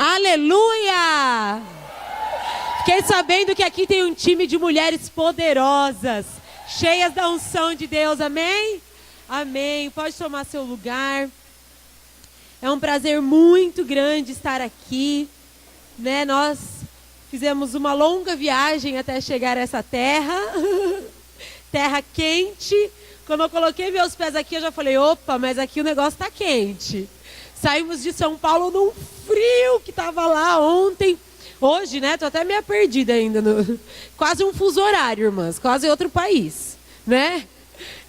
Aleluia! Fiquei sabendo que aqui tem um time de mulheres poderosas, cheias da unção de Deus, amém? Amém. Pode tomar seu lugar. É um prazer muito grande estar aqui, né? Nós fizemos uma longa viagem até chegar a essa terra, terra quente. Quando eu coloquei meus pés aqui, eu já falei, opa, mas aqui o negócio tá quente. Saímos de São Paulo num frio que tava lá ontem. Hoje, né, tô até meio perdida ainda. Quase um fuso horário, irmãs, quase outro país, né?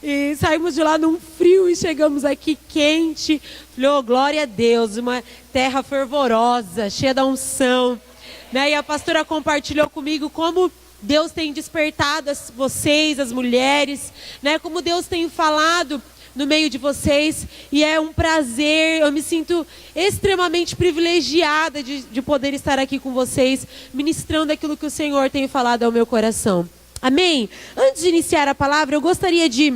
E saímos de lá num frio e chegamos aqui quente. Falei, oh, glória a Deus, uma terra fervorosa, cheia da unção. Né? E a pastora compartilhou comigo como Deus tem despertado vocês, as mulheres, né? Como Deus tem falado no meio de vocês, e é um prazer, eu me sinto extremamente privilegiada de poder estar aqui com vocês, ministrando aquilo que o Senhor tem falado ao meu coração. Amém? Antes de iniciar a palavra, eu gostaria de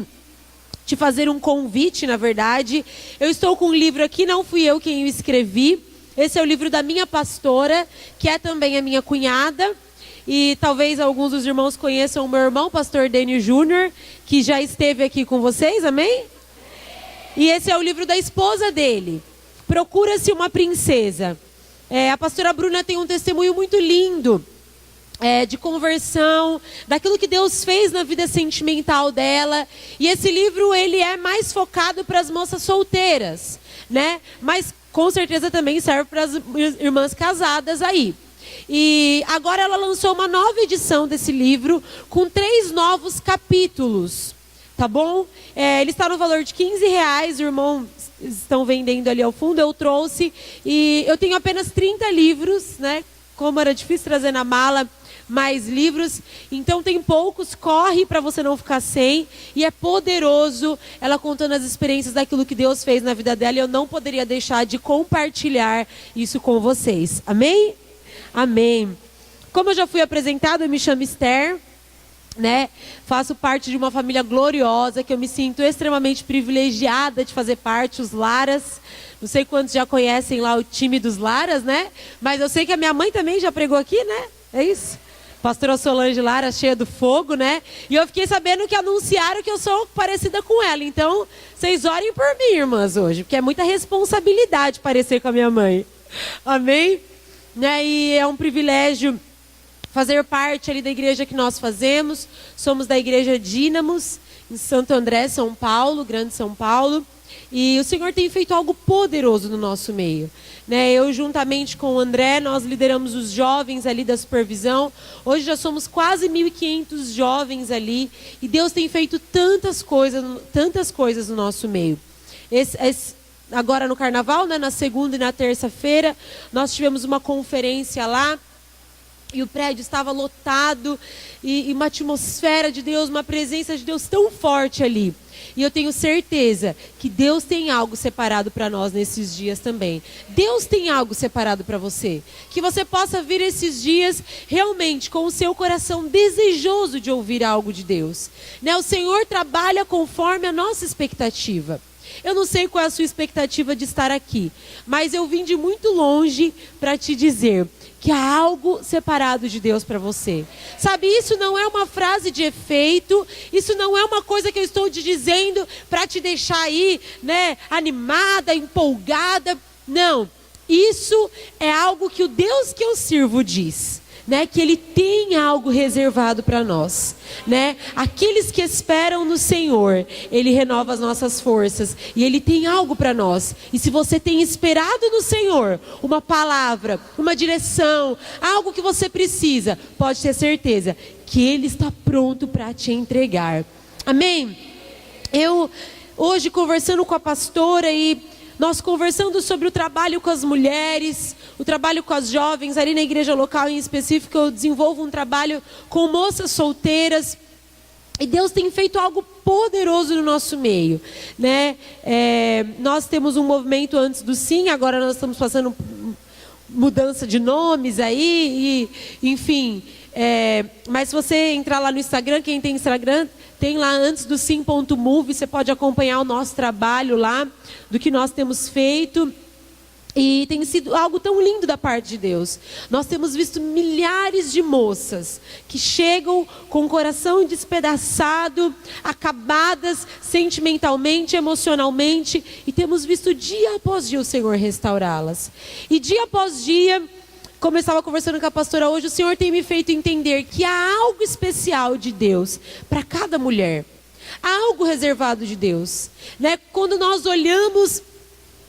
te fazer um convite, na verdade. Eu estou com um livro aqui, não fui eu quem o escrevi. Esse é o livro da minha pastora, que é também a minha cunhada. E talvez alguns dos irmãos conheçam o meu irmão, pastor Dênio Júnior, que já esteve aqui com vocês, amém? E esse é o livro da esposa dele. Procura-se uma princesa. A pastora Bruna tem um testemunho muito lindo de conversão, daquilo que Deus fez na vida sentimental dela. E esse livro, ele é mais focado para as moças solteiras, né? Mas com certeza também serve para as irmãs casadas aí. E agora ela lançou uma nova edição desse livro com 3 novos capítulos. Tá bom? Ele está no valor de R$15, os irmãos estão vendendo ali ao fundo, eu trouxe. E eu tenho apenas 30 livros, né? Como era difícil trazer na mala mais livros, então tem poucos, corre para você não ficar sem. E é poderoso, ela contando as experiências daquilo que Deus fez na vida dela, e eu não poderia deixar de compartilhar isso com vocês. Amém? Amém. Como eu já fui apresentada, eu me chamo Esther, né? Faço parte de uma família gloriosa, que eu me sinto extremamente privilegiada de fazer parte, os Laras. Não sei quantos já conhecem lá o time dos Laras, né? Mas eu sei que a minha mãe também já pregou aqui, né? É isso? Pastora Solange Lara, cheia do fogo, né? E eu fiquei sabendo que anunciaram que eu sou parecida com ela. Então, vocês orem por mim, irmãs, hoje, porque é muita responsabilidade parecer com a minha mãe. Amém? Né? E é um privilégio fazer parte ali da igreja que nós fazemos. Somos da igreja Dínamos, em Santo André, São Paulo, Grande São Paulo. E o Senhor tem feito algo poderoso no nosso meio. Né? Eu, juntamente com o André, nós lideramos os jovens ali da supervisão. Hoje já somos quase 1.500 jovens ali. E Deus tem feito tantas coisas no nosso meio. Agora no carnaval, né, na segunda e na terça-feira, nós tivemos uma conferência lá. E o prédio estava lotado, e uma atmosfera de Deus, uma presença de Deus tão forte ali. E eu tenho certeza que Deus tem algo separado para nós nesses dias também. Deus tem algo separado para você. Que você possa vir esses dias realmente com o seu coração desejoso de ouvir algo de Deus. Né? O Senhor trabalha conforme a nossa expectativa. Eu não sei qual é a sua expectativa de estar aqui, mas eu vim de muito longe para te dizer que há algo separado de Deus para você. Sabe, isso não é uma frase de efeito, isso não é uma coisa que eu estou te dizendo para te deixar aí, né, animada, empolgada. Não, isso é algo que o Deus que eu sirvo diz. Né, que Ele tem algo reservado para nós, né? Aqueles que esperam no Senhor, Ele renova as nossas forças, e Ele tem algo para nós. E se você tem esperado no Senhor uma palavra, uma direção, algo que você precisa, pode ter certeza que Ele está pronto para te entregar. Amém? Eu hoje conversando com a pastora e nós conversando sobre o trabalho com as mulheres, o trabalho com as jovens, ali na igreja local em específico, eu desenvolvo um trabalho com moças solteiras. E Deus tem feito algo poderoso no nosso meio, né? Nós temos um movimento antes do Sim, agora nós estamos passando mudança de nomes aí, e, enfim. Mas se você entrar lá no Instagram, quem tem Instagram, tem lá antes do sim.move, você pode acompanhar o nosso trabalho lá, do que nós temos feito. E tem sido algo tão lindo da parte de Deus. Nós temos visto milhares de moças que chegam com o coração despedaçado, acabadas sentimentalmente, emocionalmente, e temos visto dia após dia o Senhor restaurá-las. E dia após dia, como eu estava conversando com a pastora hoje, o Senhor tem me feito entender que há algo especial de Deus para cada mulher. Há algo reservado de Deus, né? Quando nós olhamos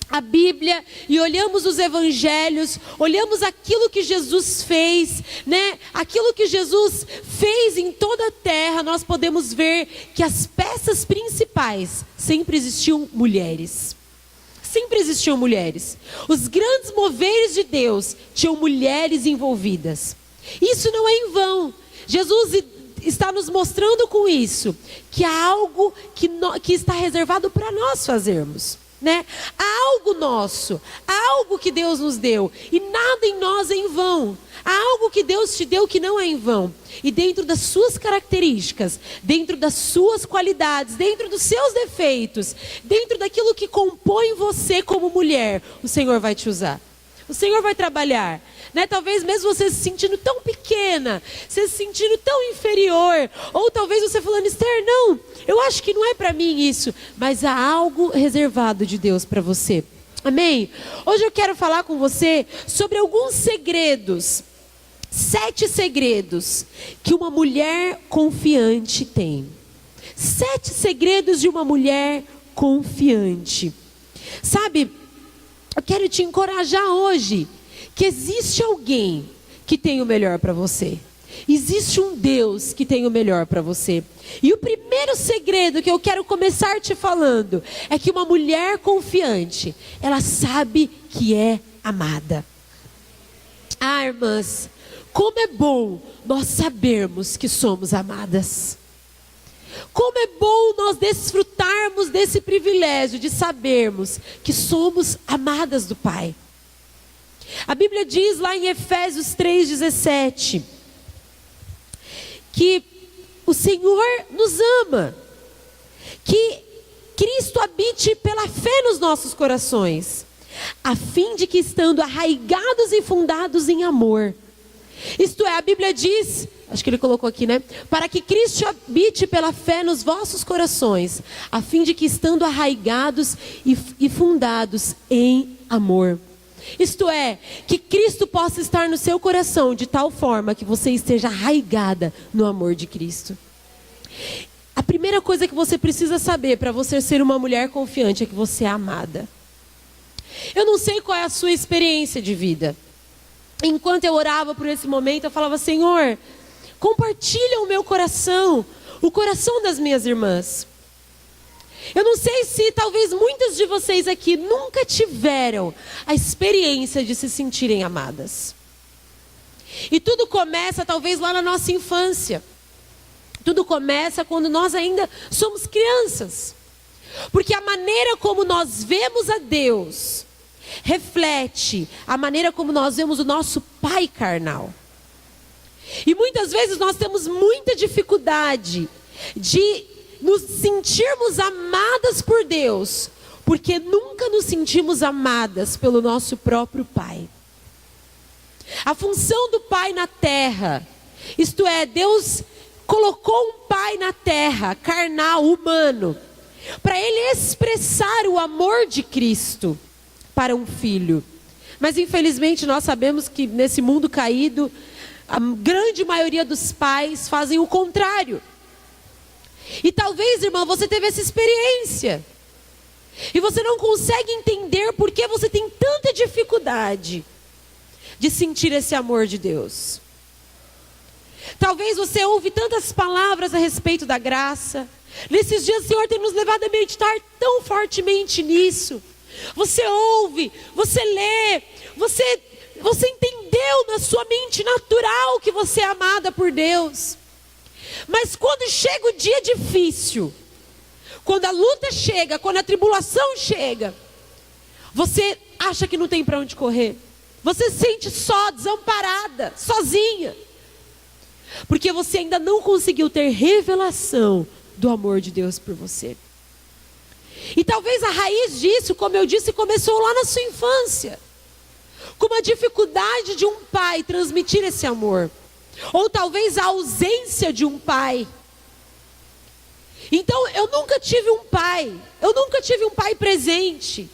a Bíblia e olhamos os evangelhos, olhamos aquilo que Jesus fez, né? Aquilo que Jesus fez em toda a terra, nós podemos ver que as peças principais sempre existiam mulheres. Sempre existiam mulheres. Os grandes moveres de Deus tinham mulheres envolvidas. Isso não é em vão. Jesus está nos mostrando com isso que há algo que está reservado para nós fazermos, né? Há algo nosso, há algo que Deus nos deu, e nada em nós é em vão. Há algo que Deus te deu que não é em vão, e dentro das suas características, dentro das suas qualidades, dentro dos seus defeitos, dentro daquilo que compõe você como mulher, o Senhor vai te usar, o Senhor vai trabalhar, né? Talvez mesmo você se sentindo tão pequena, se sentindo tão inferior, ou talvez você falando: Esther, não, eu acho que não é para mim isso, mas há algo reservado de Deus para você. Amém? Hoje eu quero falar com você sobre alguns segredos, 7 segredos que uma mulher confiante tem. 7 segredos de uma mulher confiante. Sabe, eu quero te encorajar hoje que existe alguém que tem o melhor para você. Existe um Deus que tem o melhor para você. E o primeiro segredo que eu quero começar te falando é que uma mulher confiante, ela sabe que é amada. Ah, irmãs, como é bom nós sabermos que somos amadas. Como é bom nós desfrutarmos desse privilégio de sabermos que somos amadas do Pai. A Bíblia diz lá em Efésios 3,17 que o Senhor nos ama, que Cristo habite pela fé nos nossos corações, a fim de que, estando arraigados e fundados em amor, isto é, a Bíblia diz, acho que ele colocou aqui, né? Para que Cristo habite pela fé nos vossos corações, a fim de que, estando arraigados e fundados em amor. Isto é, que Cristo possa estar no seu coração de tal forma que você esteja arraigada no amor de Cristo. A primeira coisa que você precisa saber para você ser uma mulher confiante é que você é amada. Eu não sei qual é a sua experiência de vida. Enquanto eu orava por esse momento, eu falava: Senhor, compartilha o meu coração, o coração das minhas irmãs. Eu não sei se talvez muitas de vocês aqui nunca tiveram a experiência de se sentirem amadas. E tudo começa talvez lá na nossa infância. Tudo começa quando nós ainda somos crianças. Porque a maneira como nós vemos a Deus reflete a maneira como nós vemos o nosso pai carnal. E muitas vezes nós temos muita dificuldade de nos sentirmos amadas por Deus, porque nunca nos sentimos amadas pelo nosso próprio Pai. A função do Pai na terra, isto é, Deus colocou um Pai na terra, carnal, humano, para Ele expressar o amor de Cristo para um filho. Mas infelizmente nós sabemos que nesse mundo caído, a grande maioria dos pais fazem o contrário. E talvez, irmã, você teve essa experiência. E você não consegue entender por que você tem tanta dificuldade de sentir esse amor de Deus. Talvez você ouve tantas palavras a respeito da graça. Nesses dias o Senhor tem nos levado a meditar tão fortemente nisso. Você ouve, você lê, você entendeu na sua mente natural que você é amada por Deus. Mas quando chega o dia difícil, quando a luta chega, quando a tribulação chega, você acha que não tem para onde correr. Você se sente só, desamparada, sozinha. Porque você ainda não conseguiu ter revelação do amor de Deus por você. E talvez a raiz disso, como eu disse, começou lá na sua infância. como a dificuldade de um pai transmitir esse amor, ou talvez a ausência de um pai. Então eu nunca tive um pai presente.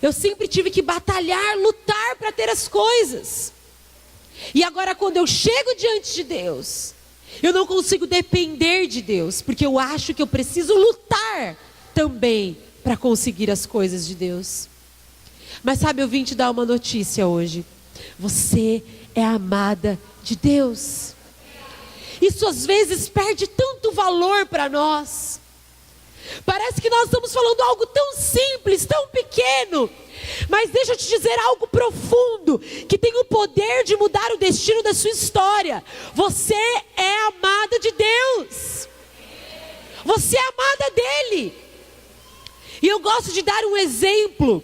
Eu sempre tive que batalhar, lutar para ter as coisas. E agora quando eu chego diante de Deus, eu não consigo depender de Deus, porque eu acho que eu preciso lutar também para conseguir as coisas de Deus. Mas sabe, eu vim te dar uma notícia hoje. Você é amada de Deus. Isso às vezes perde tanto valor para nós. Parece que nós estamos falando algo tão simples, tão pequeno. Mas deixa eu te dizer algo profundo, que tem o poder de mudar o destino da sua história. Você é amada de Deus. Você é amada dele. E eu gosto de dar um exemplo,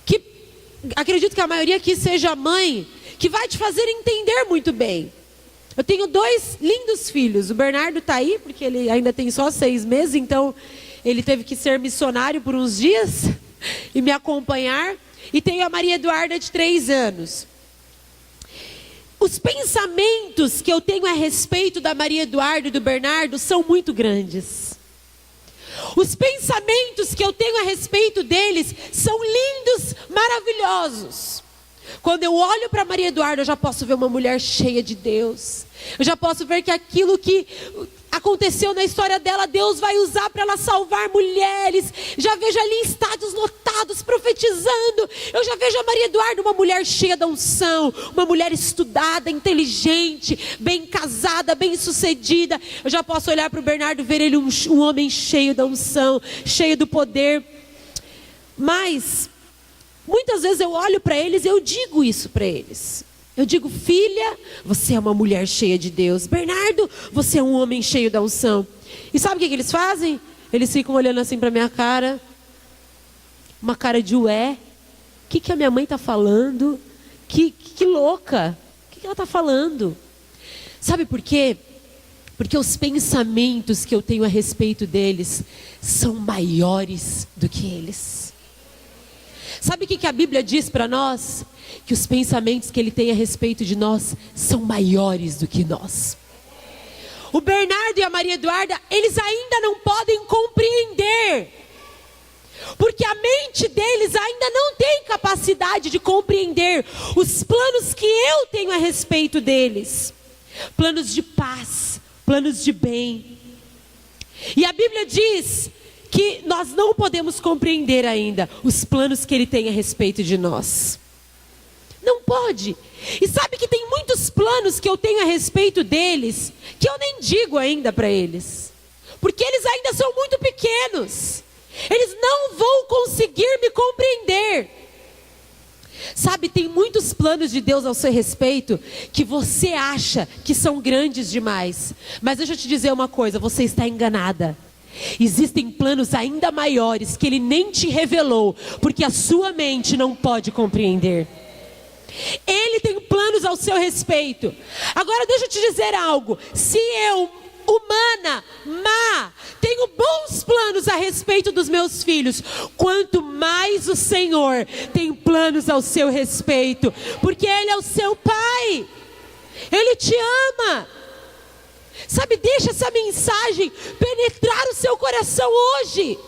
que acredito que a maioria aqui seja mãe, que vai te fazer entender muito bem. Eu tenho 2 lindos filhos. O Bernardo está aí, porque ele ainda tem só 6 meses, então ele teve que ser missionário por uns dias e me acompanhar. E tenho a Maria Eduarda de 3 anos. Os pensamentos que eu tenho a respeito da Maria Eduarda e do Bernardo são muito grandes. Os pensamentos que eu tenho a respeito deles são lindos, maravilhosos. Quando eu olho para Maria Eduarda, eu já posso ver uma mulher cheia de Deus. Eu já posso ver que aquilo que aconteceu na história dela, Deus vai usar para ela salvar mulheres. Já vejo ali estádios lotados, profetizando. Eu já vejo a Maria Eduarda, uma mulher cheia da unção, uma mulher estudada, inteligente, bem casada, bem sucedida. Eu já posso olhar para o Bernardo, ver ele um homem cheio da unção, cheio do poder. Mas muitas vezes eu olho para eles e eu digo isso para eles. Eu digo: filha, você é uma mulher cheia de Deus. Bernardo, você é um homem cheio da unção. E sabe o que eles fazem? Eles ficam olhando assim para minha cara, uma cara de ué. O que a minha mãe está falando? Que louca. O que ela está falando? Sabe por quê? Porque os pensamentos que eu tenho a respeito deles são maiores do que eles. Sabe o que a Bíblia diz para nós? Que os pensamentos que Ele tem a respeito de nós são maiores do que nós. O Bernardo e a Maria Eduarda, eles ainda não podem compreender, porque a mente deles ainda não tem capacidade de compreender os planos que eu tenho a respeito deles. Planos de paz, planos de bem. E a Bíblia diz que nós não podemos compreender ainda os planos que Ele tem a respeito de nós. Não pode. E sabe que tem muitos planos que eu tenho a respeito deles, que eu nem digo ainda para eles, porque eles ainda são muito pequenos. Eles não vão conseguir me compreender. Sabe, tem muitos planos de Deus ao seu respeito que você acha que são grandes demais. Mas deixa eu te dizer uma coisa, você está enganada. Existem planos ainda maiores que Ele nem te revelou, porque a sua mente não pode compreender. Ele tem planos ao seu respeito. Agora deixa eu te dizer algo. Se eu, humana, má, tenho bons planos a respeito dos meus filhos, quanto mais o Senhor tem planos ao seu respeito, porque Ele é o seu Pai. Ele te ama. Sabe, deixa essa mensagem penetrar o seu coração hoje.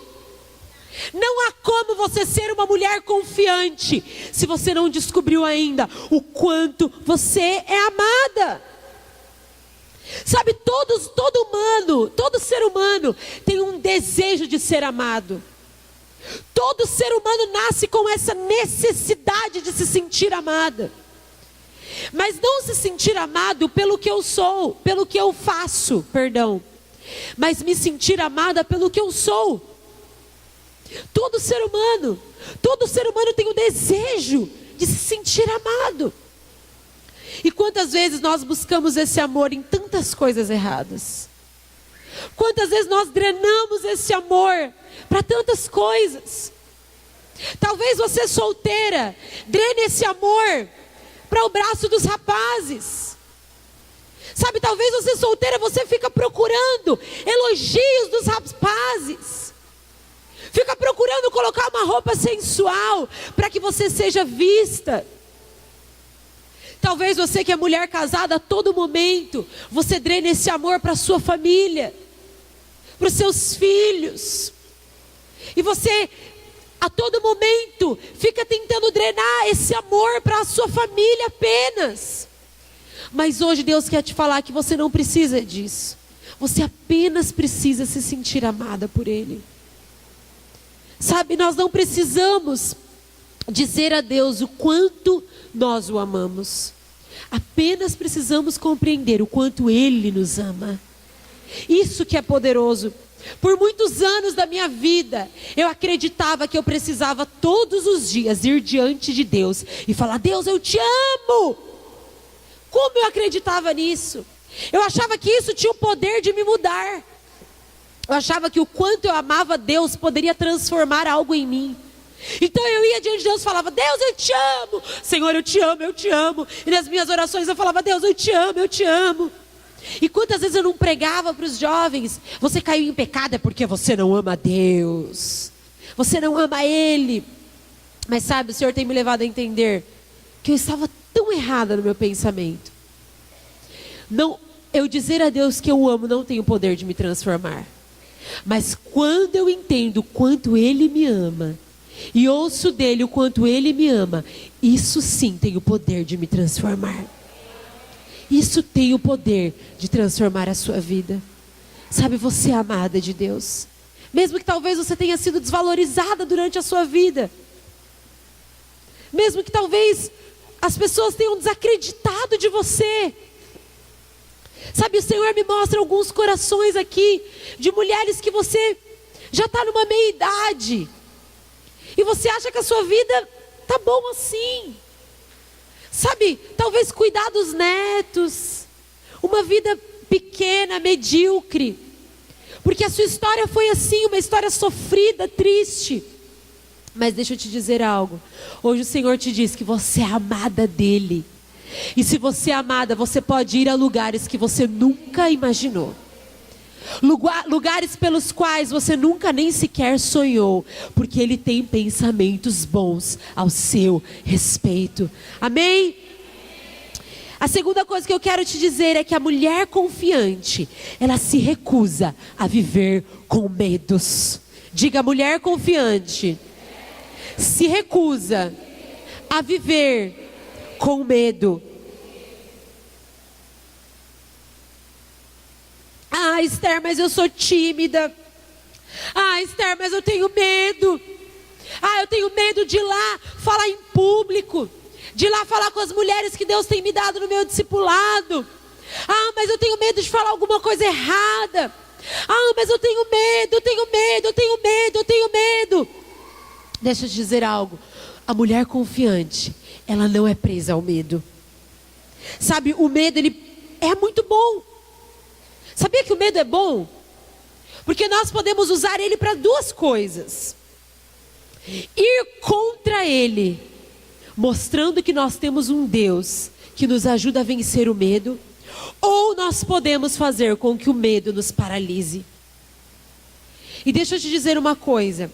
Não há como você ser uma mulher confiante se você não descobriu ainda o quanto você é amada. Sabe, todo ser humano tem um desejo de ser amado. Todo ser humano nasce com essa necessidade de se sentir amada. Mas não se sentir amado pelo que eu sou, pelo que eu faço, mas me sentir amada pelo que eu sou. Todo ser humano tem o desejo de se sentir amado. E quantas vezes nós buscamos esse amor em tantas coisas erradas? Quantas vezes nós drenamos esse amor para tantas coisas? Talvez você solteira drene esse amor para o braço dos rapazes. Sabe, talvez você solteira, você fica procurando elogios dos rapazes. Fica procurando colocar uma roupa sensual para que você seja vista. Talvez você que é mulher casada, a todo momento você drene esse amor para a sua família, para os seus filhos. E você a todo momento fica tentando drenar esse amor para a sua família apenas. Mas hoje Deus quer te falar que você não precisa disso. Você apenas precisa se sentir amada por Ele. Sabe, nós não precisamos dizer a Deus o quanto nós o amamos. Apenas precisamos compreender o quanto Ele nos ama. Isso que é poderoso. Por muitos anos da minha vida, eu acreditava que eu precisava todos os dias ir diante de Deus e falar: Deus, eu te amo. Como eu acreditava nisso? Eu achava que isso tinha o poder de me mudar. Eu achava que o quanto eu amava Deus poderia transformar algo em mim. Então eu ia diante de Deus e falava: Deus, eu te amo. Senhor, eu te amo, eu te amo. E nas minhas orações eu falava: Deus, eu te amo, eu te amo. E quantas vezes eu não pregava para os jovens: você caiu em pecado é porque você não ama Deus, você não ama Ele. Mas sabe, o Senhor tem me levado a entender que eu estava tão errada no meu pensamento. Não, eu dizer a Deus que eu o amo não tem o poder de me transformar. Mas quando eu entendo o quanto Ele me ama e ouço dele o quanto Ele me ama, isso sim tem o poder de me transformar. Isso tem o poder de transformar a sua vida. Sabe, você é amada de Deus. Mesmo que talvez você tenha sido desvalorizada durante a sua vida. Mesmo que talvez as pessoas tenham desacreditado de você. Sabe, o Senhor me mostra alguns corações aqui de mulheres que você já está numa meia-idade. E você acha que a sua vida tá bom assim. Sabe, talvez cuidar dos netos, uma vida pequena, medíocre, porque a sua história foi assim, uma história sofrida, triste. Mas deixa eu te dizer algo, hoje o Senhor te diz que você é amada dEle, e se você é amada, você pode ir a lugares que você nunca imaginou. Lugares pelos quais você nunca nem sequer sonhou, porque Ele tem pensamentos bons ao seu respeito. Amém? A segunda coisa que eu quero te dizer é que a mulher confiante, ela se recusa a viver com medos. Diga: mulher confiante se recusa a viver com medo. Ah, Esther, mas eu sou tímida. Ah, Esther, mas eu tenho medo. Ah, eu tenho medo de ir lá falar em público, de ir lá falar com as mulheres que Deus tem me dado no meu discipulado. Ah, mas eu tenho medo de falar alguma coisa errada. Ah, mas eu tenho medo, eu tenho medo, eu tenho medo, eu tenho medo. Deixa eu te dizer algo. A mulher confiante, ela não é presa ao medo. Sabe, o medo, ele é muito bom. Sabia que o medo é bom? Porque nós podemos usar ele para duas coisas: ir contra ele, mostrando que nós temos um Deus que nos ajuda a vencer o medo, ou nós podemos fazer com que o medo nos paralise. E deixa eu te dizer uma coisa: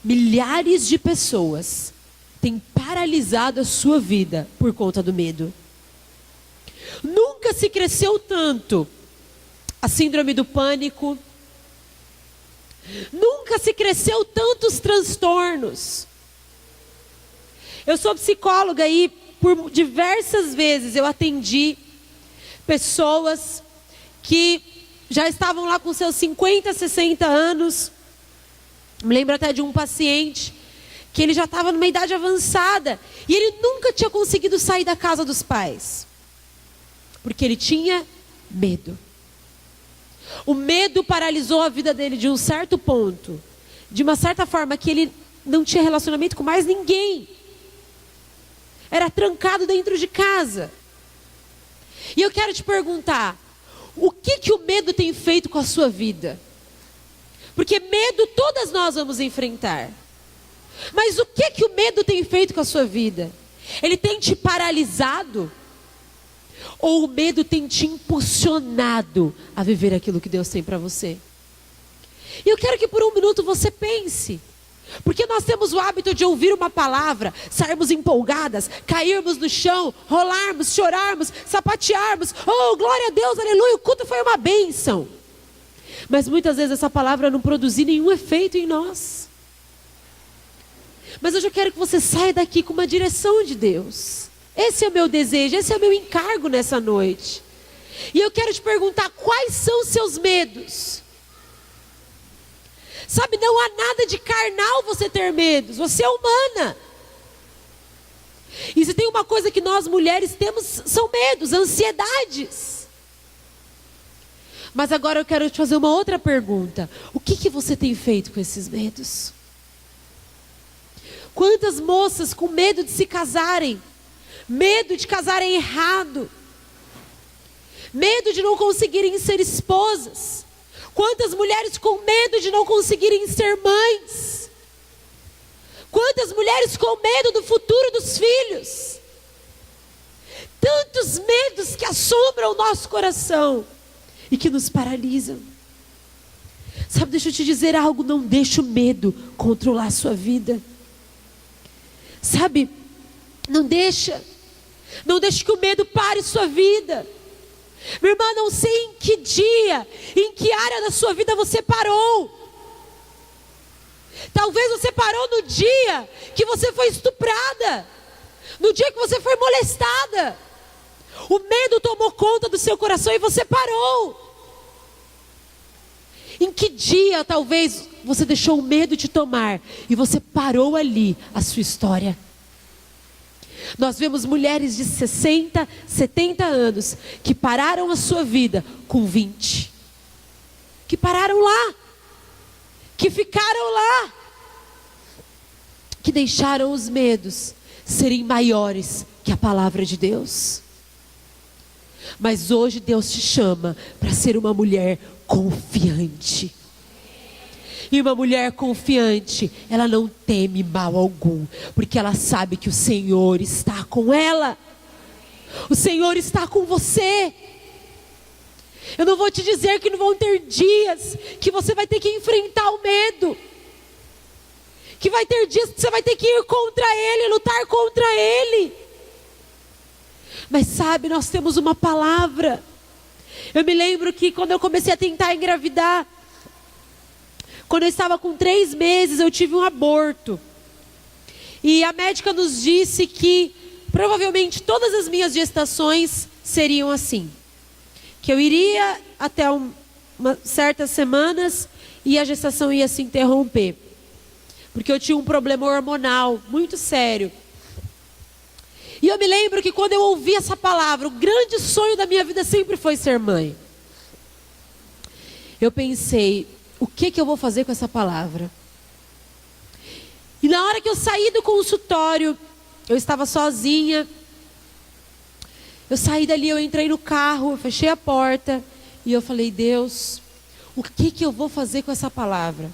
milhares de pessoas têm paralisado a sua vida por conta do medo. Nunca se cresceu tanto a síndrome do pânico. Nunca se cresceu tantos transtornos. Eu sou psicóloga e por diversas vezes eu atendi pessoas que já estavam lá com seus 50, 60 anos. Me lembro até de um paciente que ele já estava numa idade avançada e ele nunca tinha conseguido sair da casa dos pais, porque ele tinha medo. O medo paralisou a vida dele de um certo ponto, de uma certa forma que ele não tinha relacionamento com mais ninguém. Era trancado dentro de casa. E eu quero te perguntar, o que o medo tem feito com a sua vida? Porque medo todas nós vamos enfrentar. Mas o que o medo tem feito com a sua vida? Ele tem te paralisado? Ou o medo tem te impulsionado a viver aquilo que Deus tem para você? E eu quero que por um minuto você pense. Porque nós temos o hábito de ouvir uma palavra, sairmos empolgadas, cairmos no chão, rolarmos, chorarmos, sapatearmos. Oh, glória a Deus, aleluia, o culto foi uma bênção. Mas muitas vezes essa palavra não produz nenhum efeito em nós. Mas hoje eu quero que você saia daqui com uma direção de Deus. Esse é o meu desejo, esse é o meu encargo nessa noite. E eu quero te perguntar, quais são os seus medos? Sabe, não há nada de carnal você ter medos, você é humana. E se tem uma coisa que nós mulheres temos, são medos, ansiedades. Mas agora eu quero te fazer uma outra pergunta. O que você tem feito com esses medos? Quantas moças com medo de se casarem, medo de casarem errado, medo de não conseguirem ser esposas, quantas mulheres com medo de não conseguirem ser mães, quantas mulheres com medo do futuro dos filhos, tantos medos que assombram o nosso coração e que nos paralisam. Sabe, deixa eu te dizer algo, não deixe o medo controlar a sua vida. Sabe, não deixa que o medo pare sua vida. Minha irmã, não sei em que dia, em que área da sua vida você parou. Talvez você parou no dia que você foi estuprada, no dia que você foi molestada. O medo tomou conta do seu coração e você parou. Em que dia talvez você deixou o medo te tomar e você parou ali a sua história? Nós vemos mulheres de 60, 70 anos que pararam a sua vida com 20. Que pararam lá. Que ficaram lá. Que deixaram os medos serem maiores que a palavra de Deus. Mas hoje Deus te chama para ser uma mulher confiante. E uma mulher confiante, ela não teme mal algum, porque ela sabe que o Senhor está com ela. O Senhor está com você. Eu não vou te dizer que não vão ter dias que você vai ter que enfrentar o medo, que vai ter dias que você vai ter que ir contra ele, lutar contra ele. Mas sabe, nós temos uma palavra. Eu me lembro que quando eu comecei a tentar engravidar, quando eu estava com 3 meses, eu tive um aborto. E a médica nos disse que provavelmente todas as minhas gestações seriam assim. Que eu iria até certas semanas e a gestação ia se interromper. Porque eu tinha um problema hormonal muito sério. E eu me lembro que quando eu ouvi essa palavra, o grande sonho da minha vida sempre foi ser mãe. Eu pensei, o que eu vou fazer com essa palavra? E na hora que eu saí do consultório, eu estava sozinha. Eu saí dali, eu entrei no carro, eu fechei a porta e eu falei, Deus, o que eu vou fazer com essa palavra?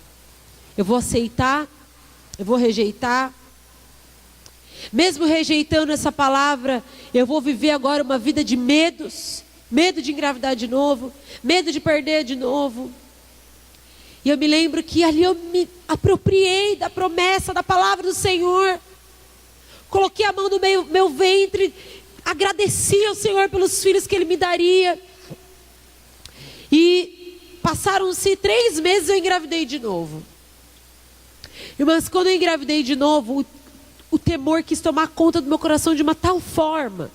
Eu vou aceitar? Eu vou rejeitar? Mesmo rejeitando essa palavra, eu vou viver agora uma vida de medos, medo de engravidar de novo, medo de perder de novo. E eu me lembro que ali eu me apropriei da promessa, da palavra do Senhor. Coloquei a mão no meu ventre, agradeci ao Senhor pelos filhos que Ele me daria. E passaram-se 3 meses e eu engravidei de novo. Irmãs, quando eu engravidei de novo, o temor quis tomar conta do meu coração de uma tal forma.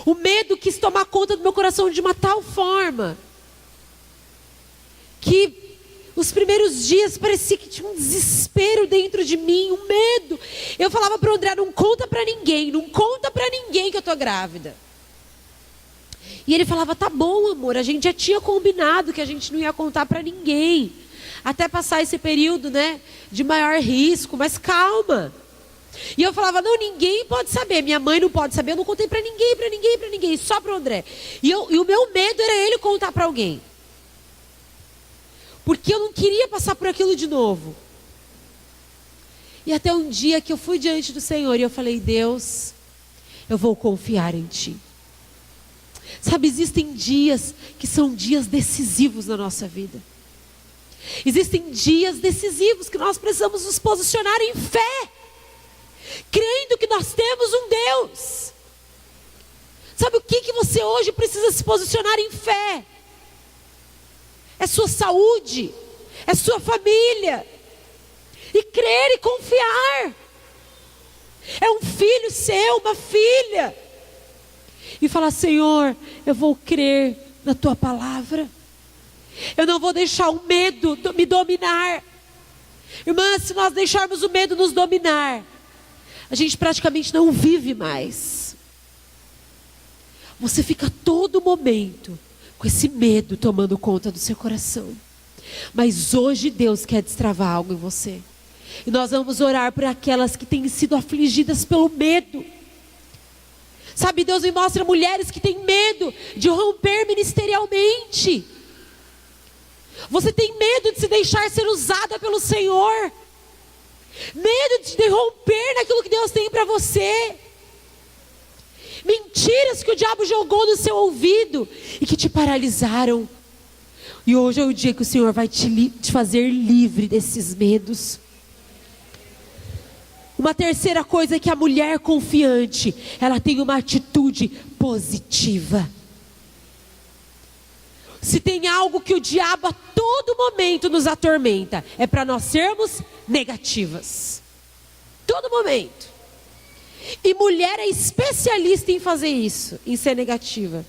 O medo quis tomar conta do meu coração de uma tal forma que os primeiros dias parecia que tinha um desespero dentro de mim, um medo. Eu falava para o André, não conta para ninguém, não conta para ninguém que eu estou grávida. E ele falava, tá bom amor, a gente já tinha combinado que a gente não ia contar para ninguém. Até passar esse período, né, de maior risco, mas calma. E eu falava, não, ninguém pode saber, minha mãe não pode saber, eu não contei para ninguém, só para o André. E o meu medo era ele contar para alguém. Porque eu não queria passar por aquilo de novo. E até um dia que eu fui diante do Senhor e eu falei, Deus, eu vou confiar em Ti. Sabe, existem dias que são dias decisivos na nossa vida. Existem dias decisivos que nós precisamos nos posicionar em fé, crendo que nós temos um Deus. Sabe o que você hoje precisa se posicionar em fé? É sua saúde, é sua família, e crer e confiar. É um filho seu, uma filha, e falar: Senhor, eu vou crer na tua palavra, eu não vou deixar o medo me dominar. Irmã, se nós deixarmos o medo nos dominar, a gente praticamente não vive mais. Você fica todo momento com esse medo tomando conta do seu coração. Mas hoje Deus quer destravar algo em você. E nós vamos orar por aquelas que têm sido afligidas pelo medo. Sabe, Deus me mostra mulheres que têm medo de romper ministerialmente. Você tem medo de se deixar ser usada pelo Senhor. Medo de romper naquilo que Deus tem para você. Mentiras que o diabo jogou no seu ouvido e que te paralisaram. E hoje é o dia que o Senhor vai te fazer livre desses medos. Uma terceira coisa é que a mulher confiante, ela tem uma atitude positiva. Se tem algo que o diabo a todo momento nos atormenta, é para nós sermos negativas. Todo momento. E mulher é especialista em fazer isso, em ser negativa.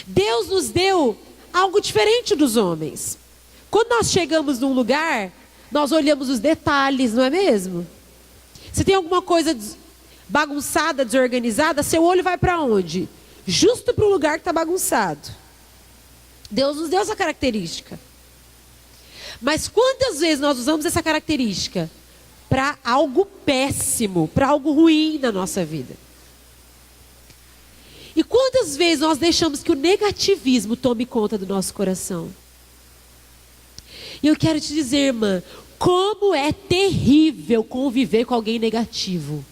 Deus nos deu algo diferente dos homens. Quando nós chegamos num lugar, nós olhamos os detalhes, não é mesmo? Se tem alguma coisa bagunçada, desorganizada, seu olho vai para onde? Justo para o lugar que está bagunçado. Deus nos deu essa característica. Mas quantas vezes nós usamos essa característica para algo péssimo, para algo ruim na nossa vida? E quantas vezes nós deixamos que o negativismo tome conta do nosso coração? E eu quero te dizer, irmã, como é terrível conviver com alguém negativo.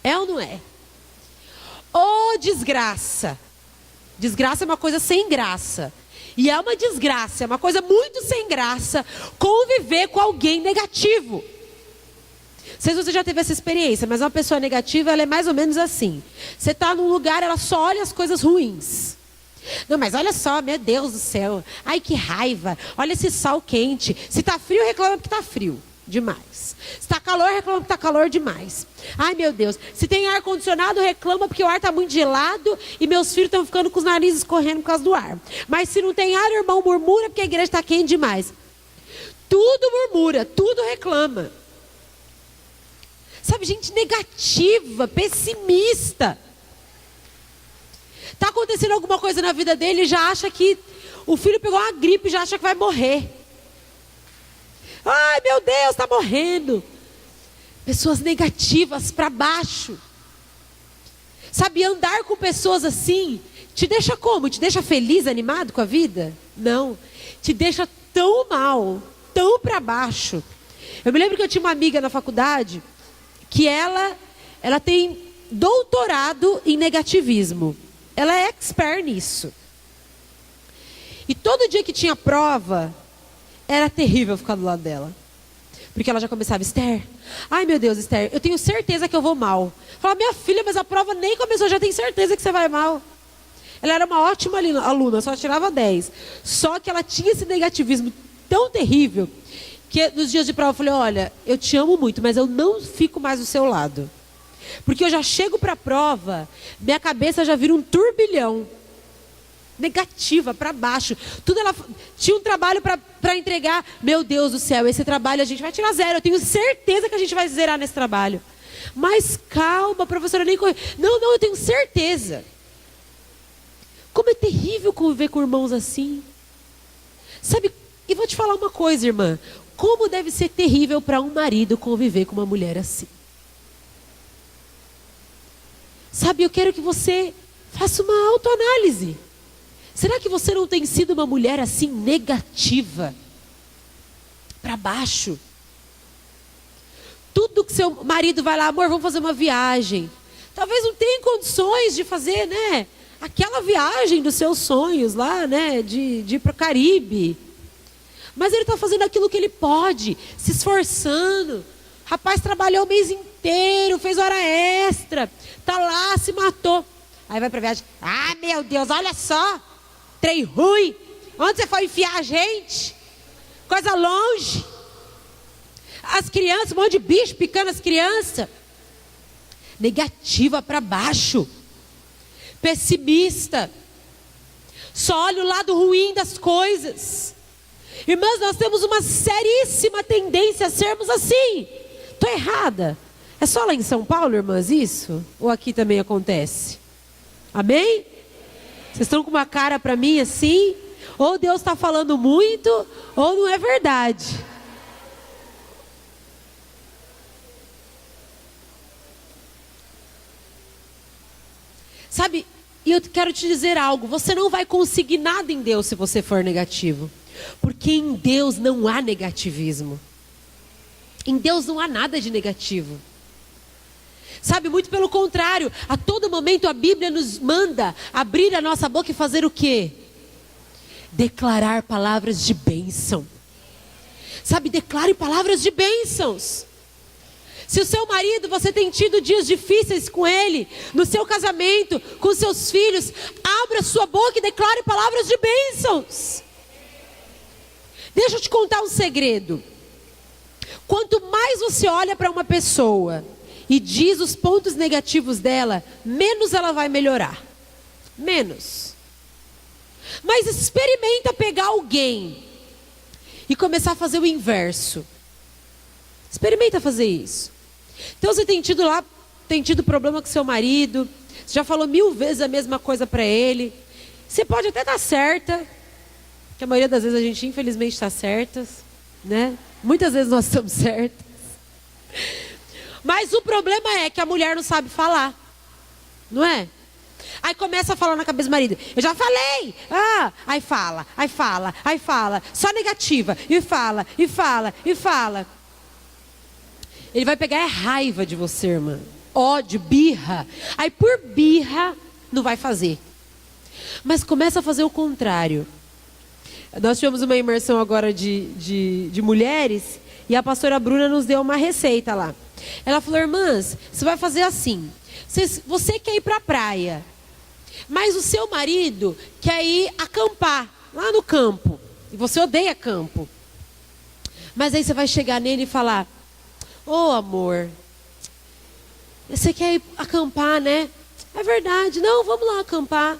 É ou não é? Oh, desgraça. Desgraça é uma coisa sem graça. E é uma desgraça, é uma coisa muito sem graça conviver com alguém negativo. Não sei se você já teve essa experiência, mas uma pessoa negativa, ela é mais ou menos assim. Você está num lugar, ela só olha as coisas ruins. Não, mas olha só, meu Deus do céu. Ai, que raiva. Olha esse sol quente. Se está frio, reclama porque está frio demais. Se está calor, reclama porque está calor demais. Ai, meu Deus. Se tem ar-condicionado, reclama porque o ar está muito gelado e meus filhos estão ficando com os narizes correndo por causa do ar. Mas se não tem ar, irmão, murmura porque a igreja está quente demais. Tudo murmura, tudo reclama. Sabe, gente negativa, pessimista. Está acontecendo alguma coisa na vida dele e já acha que o filho pegou uma gripe e já acha que vai morrer. Ai, meu Deus, está morrendo. Pessoas negativas para baixo. Sabe, andar com pessoas assim te deixa como? Te deixa feliz, animado com a vida? Não. Te deixa tão mal, tão para baixo. Eu me lembro que eu tinha uma amiga na faculdade que ela tem doutorado em negativismo. Ela é expert nisso. E todo dia que tinha prova, era terrível ficar do lado dela. Porque ela já começava: Esther, ai meu Deus, Esther, eu tenho certeza que eu vou mal. Falava: minha filha, mas a prova nem começou, já tenho certeza que você vai mal. Ela era uma ótima aluna, só tirava 10. Só que ela tinha esse negativismo tão terrível, que nos dias de prova eu falei: olha, eu te amo muito, mas eu não fico mais do seu lado. Porque eu já chego para a prova, minha cabeça já vira um turbilhão. Negativa, para baixo. Tudo ela tinha um trabalho para entregar. Meu Deus do céu, esse trabalho a gente vai tirar 0. Eu tenho certeza que a gente vai zerar nesse trabalho. Mas calma, professora, nem corre. Não, eu tenho certeza. Como é terrível conviver com irmãos assim. Sabe, e vou te falar uma coisa, irmã. Como deve ser terrível para um marido conviver com uma mulher assim. Sabe, eu quero que você faça uma autoanálise. Será que você não tem sido uma mulher assim negativa? Para baixo? Tudo que seu marido vai lá: amor, vamos fazer uma viagem. Talvez não tenha condições de fazer, né? Aquela viagem dos seus sonhos lá, né? De ir para o Caribe. Mas ele está fazendo aquilo que ele pode, se esforçando. Rapaz, trabalhou o mês inteiro, fez hora extra, tá lá, se matou. Aí vai para a viagem, ah, meu Deus, olha só, trem ruim. Onde você foi enfiar a gente? Coisa longe. As crianças, um monte de bicho picando as crianças. Negativa para baixo. Pessimista. Só olha o lado ruim das coisas. Irmãs, nós temos uma seríssima tendência a sermos assim. Estou errada. É só lá em São Paulo, irmãs, isso? Ou aqui também acontece? Amém? Vocês estão com uma cara para mim assim? Ou Deus está falando muito, ou não é verdade. Sabe, e eu quero te dizer algo. Você não vai conseguir nada em Deus se você for negativo. Porque em Deus não há negativismo. Em Deus não há nada de negativo. Sabe, muito pelo contrário. A todo momento a Bíblia nos manda abrir a nossa boca e fazer o quê? Declarar palavras de bênção. Sabe, declare palavras de bênçãos. Se o seu marido, você tem tido dias difíceis com ele, no seu casamento, com seus filhos, abra sua boca e declare palavras de bênçãos. Deixa eu te contar um segredo. Quanto mais você olha para uma pessoa e diz os pontos negativos dela, menos ela vai melhorar. Menos. Mas experimenta pegar alguém e começar a fazer o inverso. Experimenta fazer isso. Então você tem tido problema com seu marido, você já falou 1000 vezes a mesma coisa para ele. Você pode até estar certa, que a maioria das vezes a gente infelizmente está certas, né? Muitas vezes nós estamos certas. Mas o problema é que a mulher não sabe falar, não é? Aí começa a falar na cabeça do marido, eu já falei, aí fala, só negativa, e fala. Ele vai pegar raiva de você, irmã, ódio, birra. Aí por birra não vai fazer. Mas começa a fazer o contrário. Nós tivemos uma imersão agora de mulheres, e a pastora Bruna nos deu uma receita lá. Ela falou, irmãs, você vai fazer assim, você quer ir para a praia, mas o seu marido quer ir acampar lá no campo, e você odeia campo. Mas aí você vai chegar nele e falar, ô amor, você quer ir acampar, né? É verdade, não, vamos lá acampar,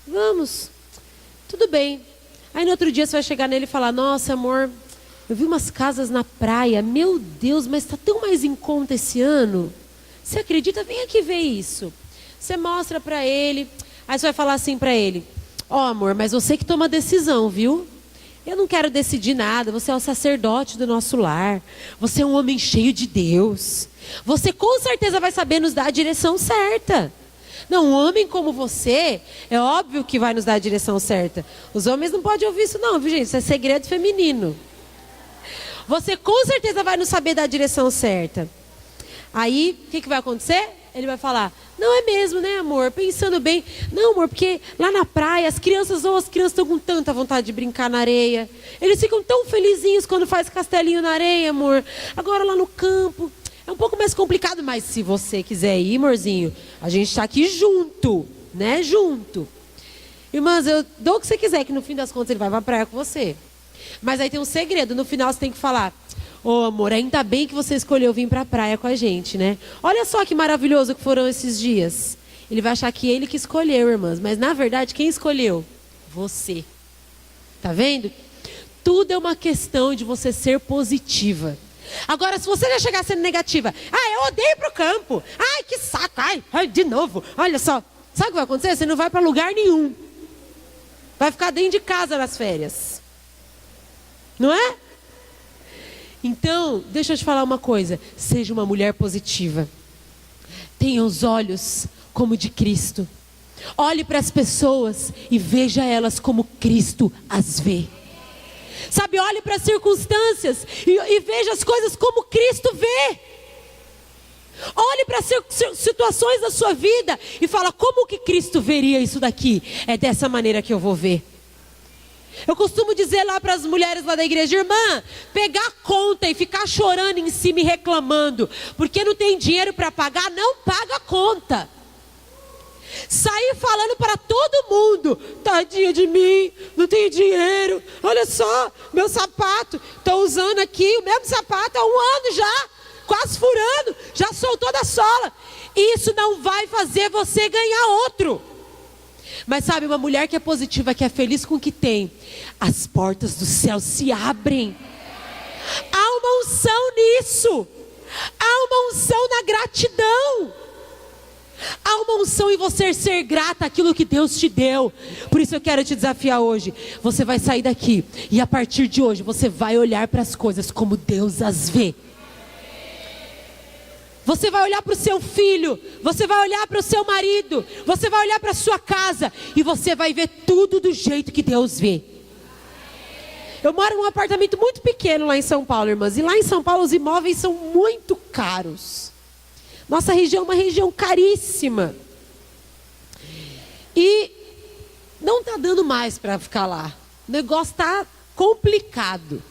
vamos, tudo bem. Aí no outro dia você vai chegar nele e falar, nossa amor, eu vi umas casas na praia, meu Deus, mas está tão mais em conta esse ano. Você acredita? Vem aqui ver isso. Você mostra para ele, aí você vai falar assim para ele, ó amor, mas você que toma a decisão, viu? Eu não quero decidir nada, você é o sacerdote do nosso lar, você é um homem cheio de Deus. Você com certeza vai saber nos dar a direção certa. Não, um homem como você, é óbvio que vai nos dar a direção certa. Os homens não podem ouvir isso não, viu gente? Isso é segredo feminino. Você com certeza vai nos saber dar a direção certa. Aí, o que vai acontecer? Ele vai falar, não é mesmo, né amor? Pensando bem, não amor, porque lá na praia as crianças estão com tanta vontade de brincar na areia. Eles ficam tão felizinhos quando faz castelinho na areia, amor. Agora lá no campo é um pouco mais complicado, mas se você quiser ir, amorzinho, a gente está aqui junto, né? Junto. Irmãs, eu dou o que você quiser, que no fim das contas ele vai para a praia com você. Mas aí tem um segredo, no final você tem que falar, ô amor, ainda bem que você escolheu vir para a praia com a gente, né? Olha só que maravilhoso que foram esses dias. Ele vai achar que ele que escolheu, irmãs, mas na verdade quem escolheu? Você. Tá vendo? Tudo é uma questão de você ser positiva. Agora, se você já chegar sendo negativa, eu odeio ir pro campo, que saco, ai, de novo, olha só, sabe o que vai acontecer? Você não vai para lugar nenhum, vai ficar dentro de casa nas férias, não é? Então, deixa eu te falar uma coisa, seja uma mulher positiva, tenha os olhos como de Cristo, olhe para as pessoas e veja elas como Cristo as vê. Sabe, olhe para as circunstâncias e veja as coisas como Cristo vê. Olhe para as situações da sua vida e fala, como que Cristo veria isso daqui? É dessa maneira que eu vou ver. Eu costumo dizer lá para as mulheres lá da igreja: irmã, pegar a conta e ficar chorando em cima e reclamando porque não tem dinheiro para pagar, não paga a conta. Sair falando para todo mundo: tadinha de mim, não tenho dinheiro, olha só, meu sapato, estou usando aqui o mesmo sapato há 1 ano já, quase furando, já soltou da sola. Isso não vai fazer você ganhar outro. Mas sabe, uma mulher que é positiva, que é feliz com o que tem, as portas do céu se abrem. Há uma unção nisso. Há uma unção na gratidão. Há uma unção em você ser grata àquilo que Deus te deu. Por isso eu quero te desafiar hoje. Você vai sair daqui e a partir de hoje você vai olhar para as coisas como Deus as vê. Você vai olhar para o seu filho, você vai olhar para o seu marido, você vai olhar para a sua casa e você vai ver tudo do jeito que Deus vê. Eu moro num apartamento muito pequeno lá em São Paulo, irmãs. E lá em São Paulo os imóveis são muito caros. Nossa região é uma região caríssima. E não está dando mais para ficar lá. O negócio está complicado.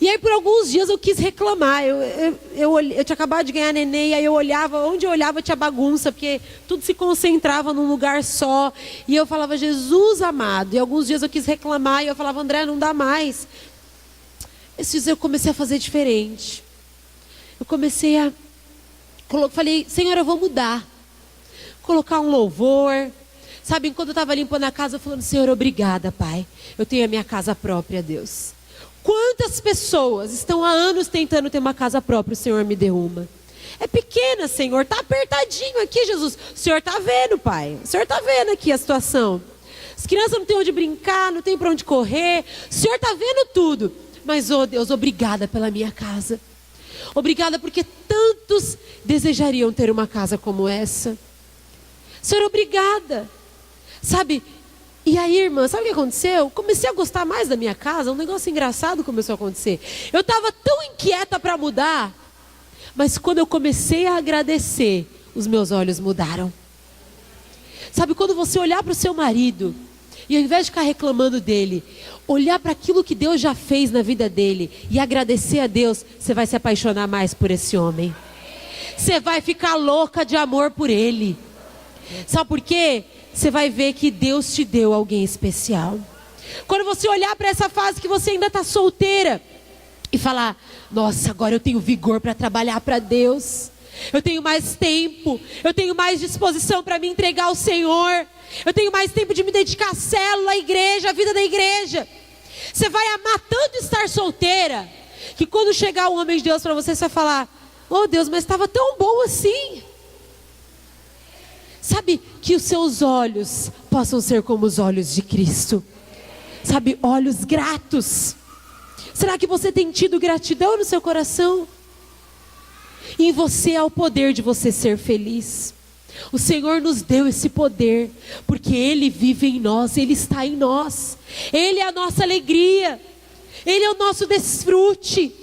E aí por alguns dias eu quis reclamar. Eu tinha acabado de ganhar neném, e aí eu olhava, onde eu olhava tinha bagunça, porque tudo se concentrava num lugar só. E eu falava: Jesus amado. E alguns dias eu quis reclamar e eu falava: André, não dá mais. Esses dias eu comecei a fazer diferente. Eu comecei a... Falei: Senhor, eu vou mudar. Colocar um louvor. Sabe, enquanto eu estava limpando a casa, eu falando: Senhor, obrigada, Pai. Eu tenho a minha casa própria, Deus. Quantas pessoas estão há anos tentando ter uma casa própria, o Senhor me deu uma. É pequena, Senhor, está apertadinho aqui, Jesus. O Senhor está vendo, Pai. O Senhor está vendo aqui a situação. As crianças não têm onde brincar, não têm para onde correr. O Senhor está vendo tudo. Mas, oh Deus, obrigada pela minha casa. Obrigada porque tantos desejariam ter uma casa como essa. Senhor, obrigada. Sabe... E aí, irmã, sabe o que aconteceu? Comecei a gostar mais da minha casa. Um negócio engraçado começou a acontecer. Eu estava tão inquieta para mudar, mas quando eu comecei a agradecer, os meus olhos mudaram. Sabe, quando você olhar para o seu marido e ao invés de ficar reclamando dele, olhar para aquilo que Deus já fez na vida dele e agradecer a Deus, você vai se apaixonar mais por esse homem. Você vai ficar louca de amor por ele. Sabe por quê? Você vai ver que Deus te deu alguém especial. Quando você olhar para essa fase que você ainda está solteira e falar: nossa, agora eu tenho vigor para trabalhar para Deus. Eu tenho mais tempo, eu tenho mais disposição para me entregar ao Senhor. Eu tenho mais tempo de me dedicar à célula, à igreja, à vida da igreja. Você vai amar tanto estar solteira, que quando chegar um homem de Deus para você, você vai falar: oh Deus, mas estava tão bom assim. Sabe, que os seus olhos possam ser como os olhos de Cristo. Sabe, olhos gratos. Será que você tem tido gratidão no seu coração? Em você há o poder de você ser feliz. O Senhor nos deu esse poder, porque Ele vive em nós, Ele está em nós. Ele é a nossa alegria, Ele é o nosso desfrute.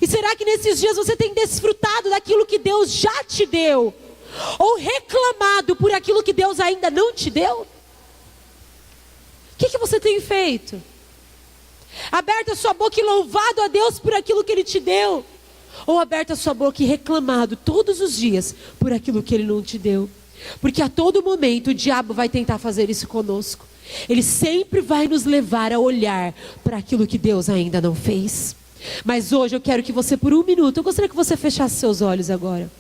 E será que nesses dias você tem desfrutado daquilo que Deus já te deu? Ou reclamado por aquilo que Deus ainda não te deu? O que você tem feito? Aberto a sua boca e louvado a Deus por aquilo que Ele te deu? Ou aberto a sua boca e reclamado todos os dias por aquilo que Ele não te deu? Porque a todo momento o diabo vai tentar fazer isso conosco. Ele sempre vai nos levar a olhar para aquilo que Deus ainda não fez. Mas hoje eu quero que você, por 1 minuto, eu gostaria que você fechasse seus olhos agora.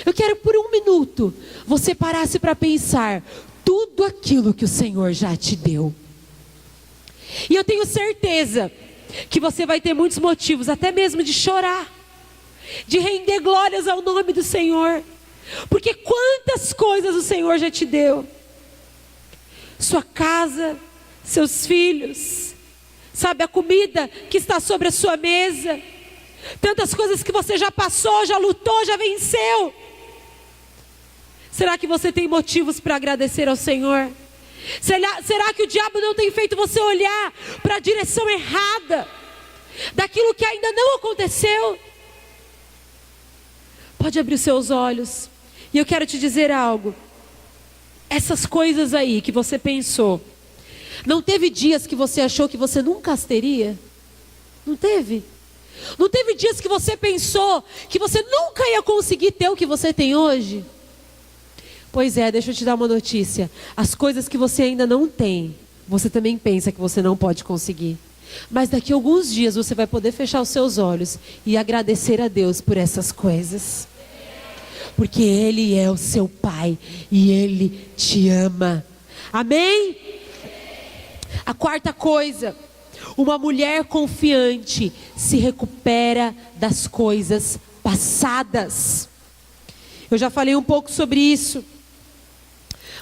Eu quero por 1 minuto você parasse para pensar tudo aquilo que o Senhor já te deu. E eu tenho certeza que você vai ter muitos motivos, até mesmo de chorar, de render glórias ao nome do Senhor. Porque quantas coisas o Senhor já te deu. Sua casa, seus filhos, sabe, a comida que está sobre a sua mesa. Tantas coisas que você já passou, já lutou, já venceu. Será que você tem motivos para agradecer ao Senhor? Será que o diabo não tem feito você olhar para a direção errada, daquilo que ainda não aconteceu? Pode abrir os seus olhos. E eu quero te dizer algo. Essas coisas aí que você pensou, Não teve dias que você achou que você nunca as teria? Não teve? Não teve dias que você pensou que você nunca ia conseguir ter o que você tem hoje? Pois é, deixa eu te dar uma notícia. As coisas que você ainda não tem, você também pensa que você não pode conseguir. Mas daqui a alguns dias você vai poder fechar os seus olhos e agradecer a Deus por essas coisas. Porque Ele é o seu Pai e Ele te ama. Amém? A quarta coisa, uma mulher confiante se recupera das coisas passadas. Eu já falei um pouco sobre isso.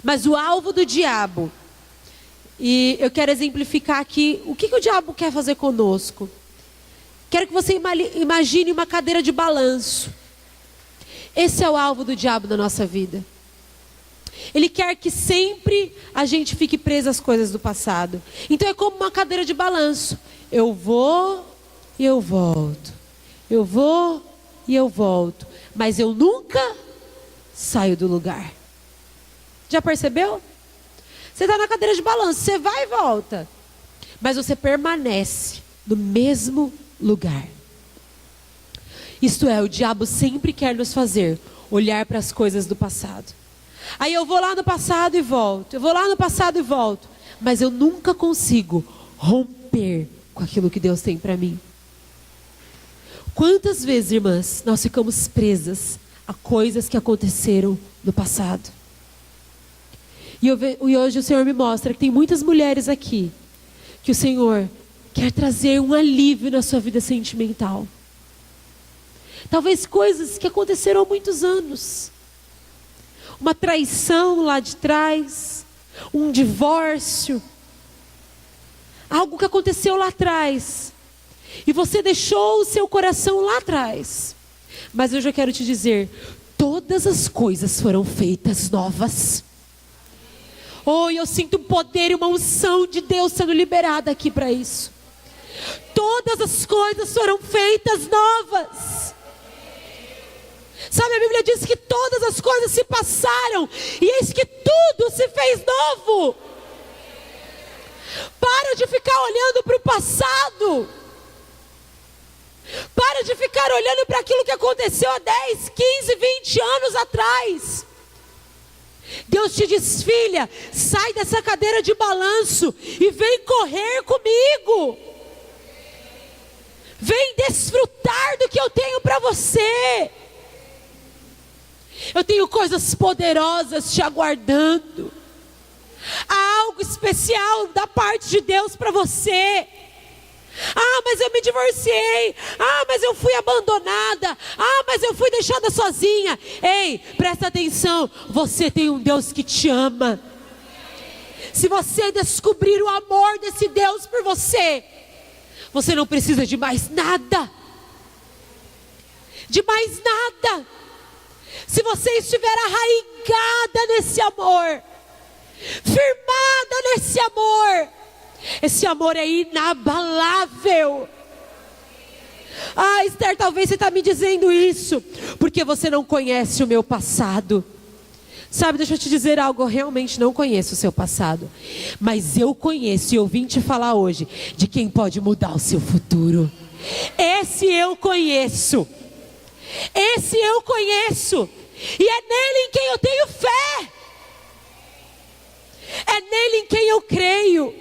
Mas o alvo do diabo, e eu quero exemplificar aqui, o que o diabo quer fazer conosco? Quero que você imagine uma cadeira de balanço. Esse é o alvo do diabo na nossa vida. Ele quer que sempre a gente fique preso às coisas do passado. Então é como uma cadeira de balanço. Eu vou e eu volto. Eu vou e eu volto. Mas eu nunca saio do lugar. Já percebeu? Você está na cadeira de balanço, você vai e volta. Mas você permanece no mesmo lugar. Isto é, o diabo sempre quer nos fazer olhar para as coisas do passado. Aí eu vou lá no passado e volto. Eu vou lá no passado e volto. Mas eu nunca consigo romper com aquilo que Deus tem para mim. Quantas vezes, irmãs, nós ficamos presas a coisas que aconteceram no passado? E hoje o Senhor me mostra que tem muitas mulheres aqui que o Senhor quer trazer um alívio na sua vida sentimental. Talvez coisas que aconteceram há muitos anos. Uma traição lá de trás, um divórcio, algo que aconteceu lá atrás, e você deixou o seu coração lá atrás. Mas eu já quero te dizer, todas as coisas foram feitas novas. Oh, eu sinto um poder e uma unção de Deus sendo liberada aqui para isso. Todas as coisas foram feitas novas. Sabe, a Bíblia diz que todas as coisas se passaram e eis que tudo se fez novo. Para de ficar olhando para o passado. Para de ficar olhando para aquilo que aconteceu há 10, 15, 20 anos atrás. Deus te diz, filha, sai dessa cadeira de balanço e vem correr comigo. Vem desfrutar do que eu tenho para você. Eu tenho coisas poderosas te aguardando. Há algo especial da parte de Deus para você. Ah, mas eu me divorciei. Ah, mas eu fui abandonada. Ah, mas eu fui deixada sozinha. Ei, presta atenção. Você tem um Deus que te ama. Se você descobrir o amor desse Deus por você, você não precisa de mais nada. De mais nada. Se você estiver arraigada nesse amor, firmada nesse amor, esse amor é inabalável. Ah, Esther, talvez você está me dizendo isso porque você não conhece o meu passado. Sabe, deixa eu te dizer algo, eu realmente não conheço o seu passado, mas eu conheço e eu vim te falar hoje de quem pode mudar o seu futuro. Esse eu conheço. Esse eu conheço. E é nele em quem eu tenho fé. É nele em quem eu creio.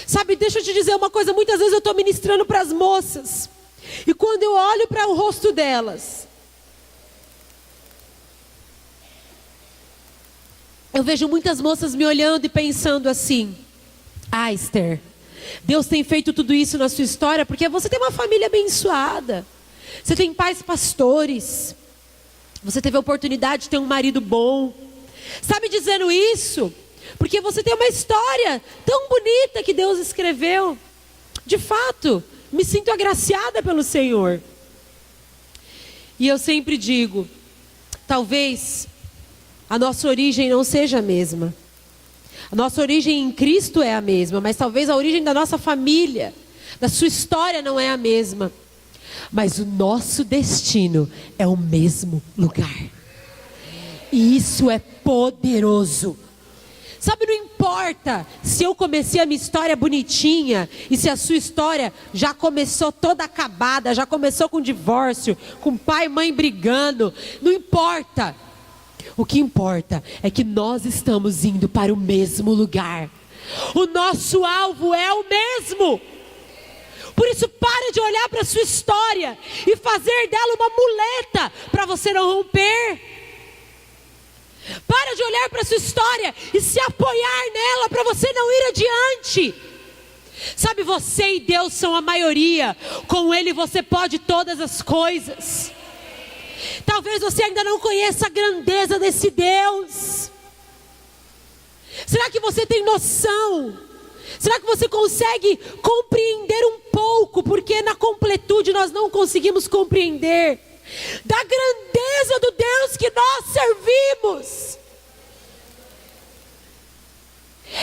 Sabe, deixa eu te dizer uma coisa. Muitas vezes eu estou ministrando para as moças, e quando eu olho para o rosto delas, eu vejo muitas moças me olhando e pensando assim: ah, Esther, Deus tem feito tudo isso na sua história porque você tem uma família abençoada. Você tem pais pastores. Você teve a oportunidade de ter um marido bom. Está me dizendo isso porque você tem uma história tão bonita que Deus escreveu. De fato, me sinto agraciada pelo Senhor. E eu sempre digo, talvez a nossa origem não seja a mesma. A nossa origem em Cristo é a mesma, mas talvez a origem da nossa família, da sua história não é a mesma. Mas o nosso destino é o mesmo lugar. E isso é poderoso. Sabe, não importa se eu comecei a minha história bonitinha e se a sua história já começou toda acabada, já começou com divórcio, com pai e mãe brigando. Não importa. O que importa é que nós estamos indo para o mesmo lugar. O nosso alvo é o mesmo. Por isso, pare de olhar para a sua história e fazer dela uma muleta para você não romper. Para de olhar para a sua história e se apoiar nela para você não ir adiante. Sabe, você e Deus são a maioria. Com Ele você pode todas as coisas. Talvez você ainda não conheça a grandeza desse Deus. Será que você tem noção? Será que você consegue compreender um pouco? Porque na completude nós não conseguimos compreender da grandeza do Deus que nós servimos.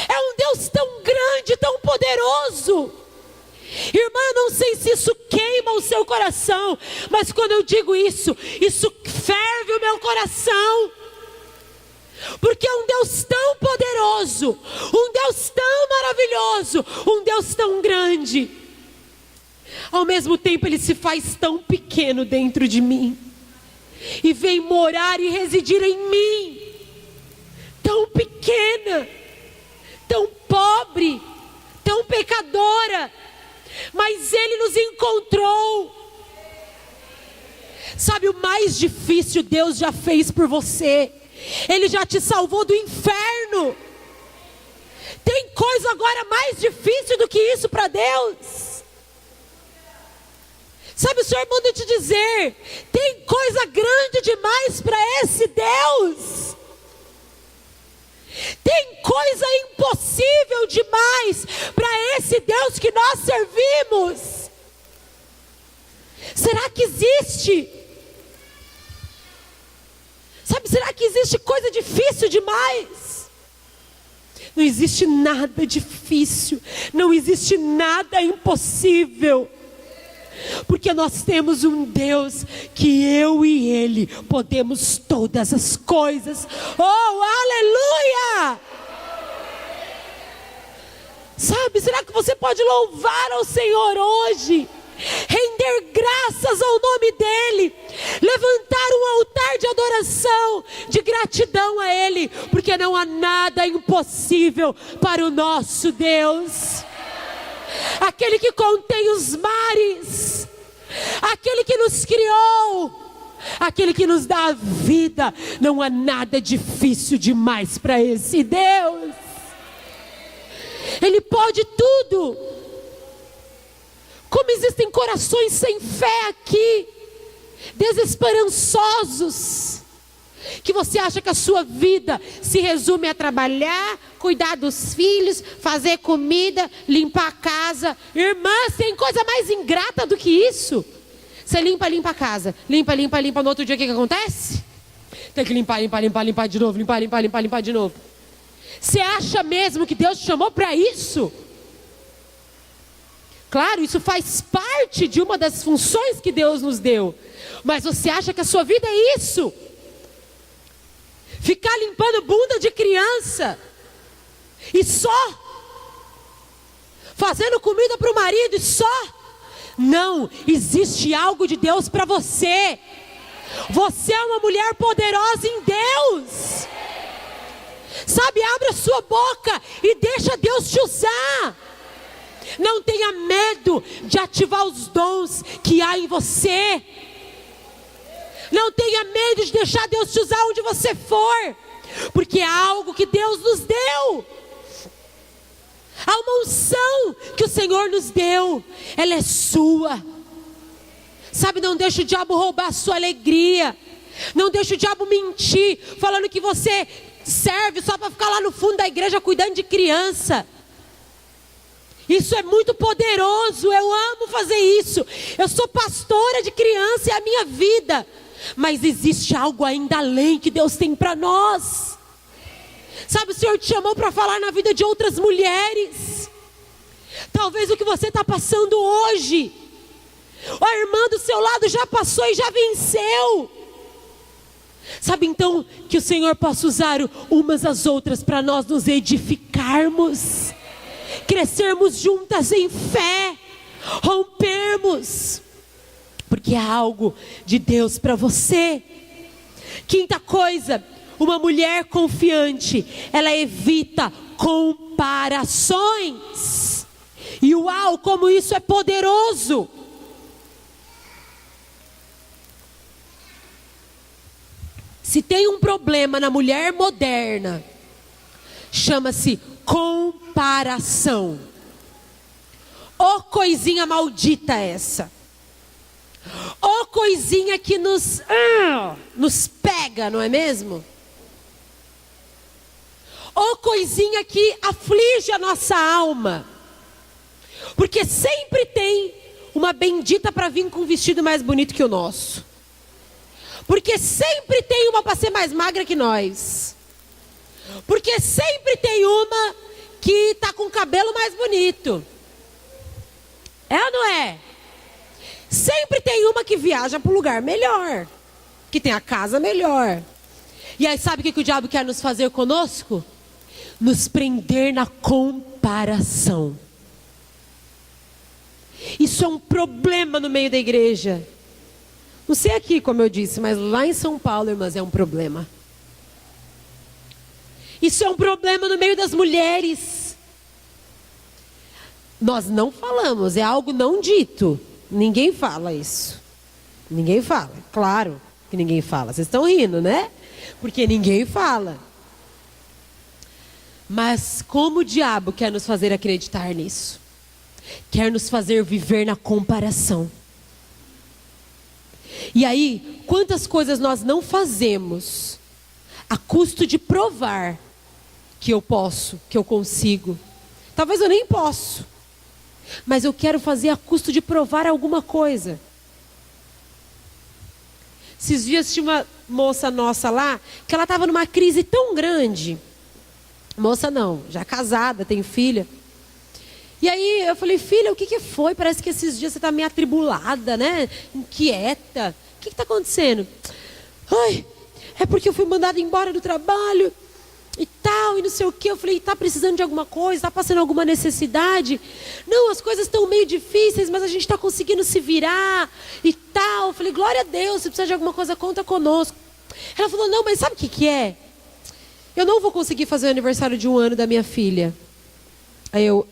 É um Deus tão grande, tão poderoso. Irmã, eu não sei se isso queima o seu coração, mas quando eu digo isso, isso ferve o meu coração. Porque é um Deus tão poderoso, um Deus tão maravilhoso, um Deus tão grande. Ao mesmo tempo Ele se faz tão pequeno dentro de mim e vem morar e residir em mim. Tão pequena, tão pobre, tão pecadora, mas Ele nos encontrou. Sabe, o mais difícil Deus já fez por você. Ele já te salvou do inferno. Tem coisa agora mais difícil do que isso para Deus? Sabe, o Senhor manda te dizer, tem coisa grande demais para esse Deus. Tem coisa impossível demais para esse Deus que nós servimos. Será que existe? Sabe, será que existe coisa difícil demais? Não existe nada difícil, não existe nada impossível. Porque nós temos um Deus que eu e Ele podemos todas as coisas. Oh, aleluia! Sabe, será que você pode louvar ao Senhor hoje? Render graças ao nome dEle, levantar um altar de adoração, de gratidão a Ele, porque não há nada impossível para o nosso Deus. Aquele que contém os mares, aquele que nos criou, aquele que nos dá a vida, não há nada difícil demais para esse Deus. Ele pode tudo. Como existem corações sem fé aqui, desesperançosos, que você acha que a sua vida se resume a trabalhar, cuidar dos filhos, fazer comida, limpar a casa. Irmãs, tem coisa mais ingrata do que isso? Você limpa a casa, limpa, no outro dia o que acontece? Tem que limpar de novo, limpar de novo. Você acha mesmo que Deus te chamou para isso? Claro, isso faz parte de uma das funções que Deus nos deu. Mas você acha que a sua vida é isso? Ficar limpando bunda de criança e só? Fazendo comida para o marido e só? Não, existe algo de Deus para você. Você é uma mulher poderosa em Deus. Sabe, abre a sua boca e deixa Deus te usar. Não tenha medo de ativar os dons que há em você. Não tenha medo de deixar Deus te usar onde você for, porque é algo que Deus nos deu. Há uma unção que o Senhor nos deu, ela é sua. Sabe, não deixa o diabo roubar a sua alegria. Não deixa o diabo mentir, falando que você serve só para ficar lá no fundo da igreja cuidando de criança. Isso é muito poderoso, eu amo fazer isso. Eu sou pastora de criança, é a minha vida. Mas existe algo ainda além que Deus tem para nós. Sabe, o Senhor te chamou para falar na vida de outras mulheres. Talvez o que você está passando hoje, a irmã do seu lado já passou e já venceu. Sabe então que o Senhor possa usar umas às outras para nós nos edificarmos, crescermos juntas em fé, rompermos, porque há algo de Deus para você. Quinta coisa, uma mulher confiante, ela evita comparações. E uau, como isso é poderoso! Se tem um problema na mulher moderna, chama-se comparação. Ô coisinha maldita essa. Ô coisinha que nos pega, não é mesmo? Ô coisinha que aflige a nossa alma. Porque sempre tem uma bendita para vir com um vestido mais bonito que o nosso. Porque sempre tem uma para ser mais magra que nós. Porque sempre tem uma que está com o cabelo mais bonito. É ou não é? Sempre tem uma que viaja para um lugar melhor, que tem a casa melhor. E aí sabe o que o diabo quer nos fazer conosco? Nos prender na comparação. Isso é um problema no meio da igreja. Não sei aqui, como eu disse, mas lá em São Paulo, irmãs, é um problema. Isso é um problema no meio das mulheres. Nós não falamos, é algo não dito. Ninguém fala isso. Ninguém fala, claro que ninguém fala. Vocês estão rindo, né? Porque ninguém fala. Mas como o diabo quer nos fazer acreditar nisso? Quer nos fazer viver na comparação. E aí, quantas coisas nós não fazemos a custo de provar que eu posso, que eu consigo. Talvez eu nem posso, mas eu quero fazer a custo de provar alguma coisa. Esses dias tinha uma moça nossa lá, que ela estava numa crise tão grande. Moça não, já casada, tem filha. E aí eu falei, filha, o que foi? Parece que esses dias você está meio atribulada, né? Inquieta. O que está acontecendo? Ai, é porque eu fui mandada embora do trabalho e tal, e não sei o quê. Eu falei, está precisando de alguma coisa? Está passando alguma necessidade? Não, as coisas estão meio difíceis, mas a gente está conseguindo se virar e tal. Eu falei, glória a Deus, se precisar de alguma coisa, conta conosco. Ela falou, não, mas sabe o que é? Eu não vou conseguir fazer o aniversário de 1 ano da minha filha. Aí eu,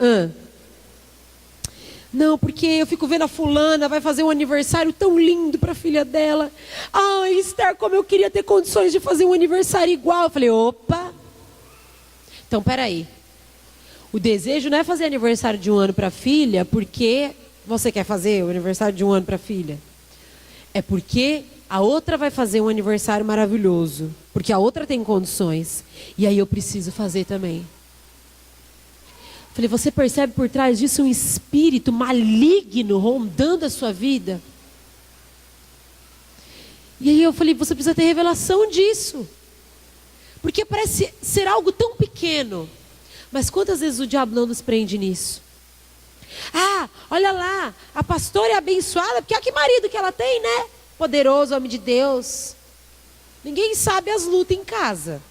não, porque eu fico vendo a fulana, vai fazer um aniversário tão lindo para a filha dela. Ai, Esther, como eu queria ter condições de fazer um aniversário igual. Eu falei, opa. Então, peraí. O desejo não é fazer aniversário de 1 ano para a filha porque você quer fazer o aniversário de 1 ano para a filha. É porque a outra vai fazer um aniversário maravilhoso. Porque a outra tem condições. E aí eu preciso fazer também. Falei, você percebe por trás disso um espírito maligno rondando a sua vida? E aí eu falei, você precisa ter revelação disso. Porque parece ser algo tão pequeno. Mas quantas vezes o diabo não nos prende nisso? Ah, olha lá, a pastora é abençoada, porque olha que marido que ela tem, né? Poderoso, homem de Deus. Ninguém sabe as lutas em casa.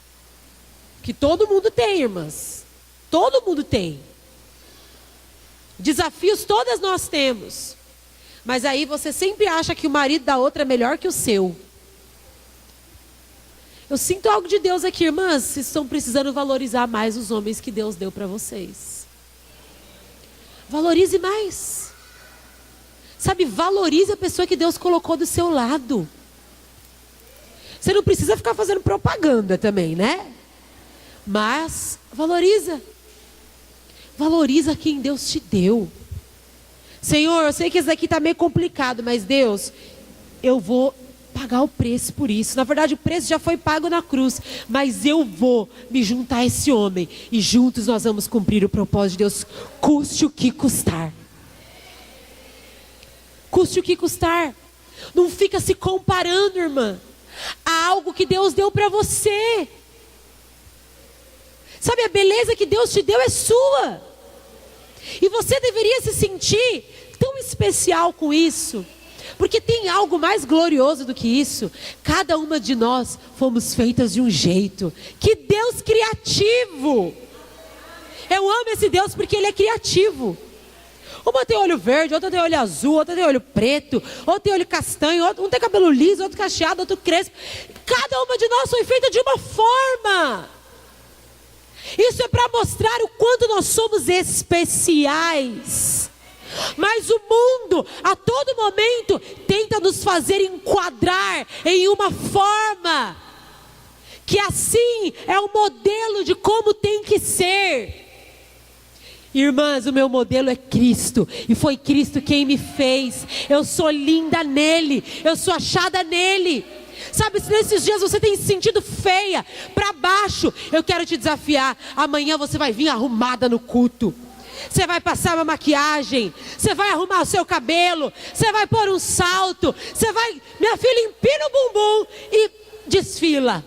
Que todo mundo tem, irmãs. Todo mundo tem. Desafios todas nós temos. Mas aí você sempre acha que o marido da outra é melhor que o seu. Eu sinto algo de Deus aqui, irmãs. Vocês estão precisando valorizar mais os homens que Deus deu para vocês. Valorize mais. Sabe, valorize a pessoa que Deus colocou do seu lado. Você não precisa ficar fazendo propaganda também, né? Mas valoriza. Valoriza quem Deus te deu. Senhor, eu sei que isso daqui está meio complicado, mas Deus, eu vou pagar o preço por isso. Na verdade, o preço já foi pago na cruz, mas eu vou me juntar a esse homem e juntos nós vamos cumprir o propósito de Deus, custe o que custar. Custe o que custar. Não fica se comparando, irmã, a algo que Deus deu para você. Sabe, a beleza que Deus te deu é sua. E você deveria se sentir tão especial com isso. Porque tem algo mais glorioso do que isso. Cada uma de nós fomos feitas de um jeito. Que Deus criativo! Eu amo esse Deus porque Ele é criativo. Uma tem olho verde, outra tem olho azul, outra tem olho preto, outra tem olho castanho, um tem cabelo liso, outro cacheado, outro crespo. Cada uma de nós foi feita de uma forma. Isso é para mostrar o quanto nós somos especiais. Mas o mundo, a todo momento, tenta nos fazer enquadrar em uma forma, que assim é o modelo de como tem que ser. Irmãs, o meu modelo é Cristo, e foi Cristo quem me fez. Eu sou linda nele, eu sou achada nele. Sabe, se nesses dias você tem se sentido feia, para baixo, eu quero te desafiar. Amanhã você vai vir arrumada no culto. Você vai passar uma maquiagem, você vai arrumar o seu cabelo, você vai pôr um salto, você vai, minha filha, empina o bumbum e desfila.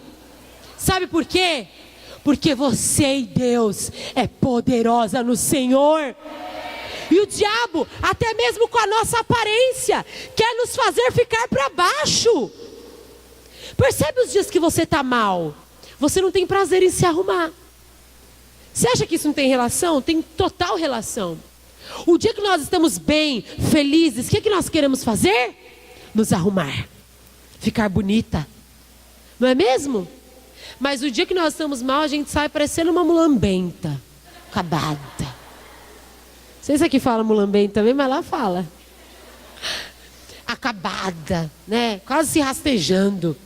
Sabe por quê? Porque você e Deus é poderosa no Senhor. E o diabo, até mesmo com a nossa aparência, quer nos fazer ficar para baixo. Percebe os dias que você está mal? Você não tem prazer em se arrumar. Você acha que isso não tem relação? Tem total relação. O dia que nós estamos bem, felizes, o que nós queremos fazer? Nos arrumar, ficar bonita. Não é mesmo? Mas o dia que nós estamos mal, a gente sai parecendo uma mulambenta, acabada. Não sei se aqui fala mulambenta também, mas lá fala. Acabada, né? Quase se rastejando.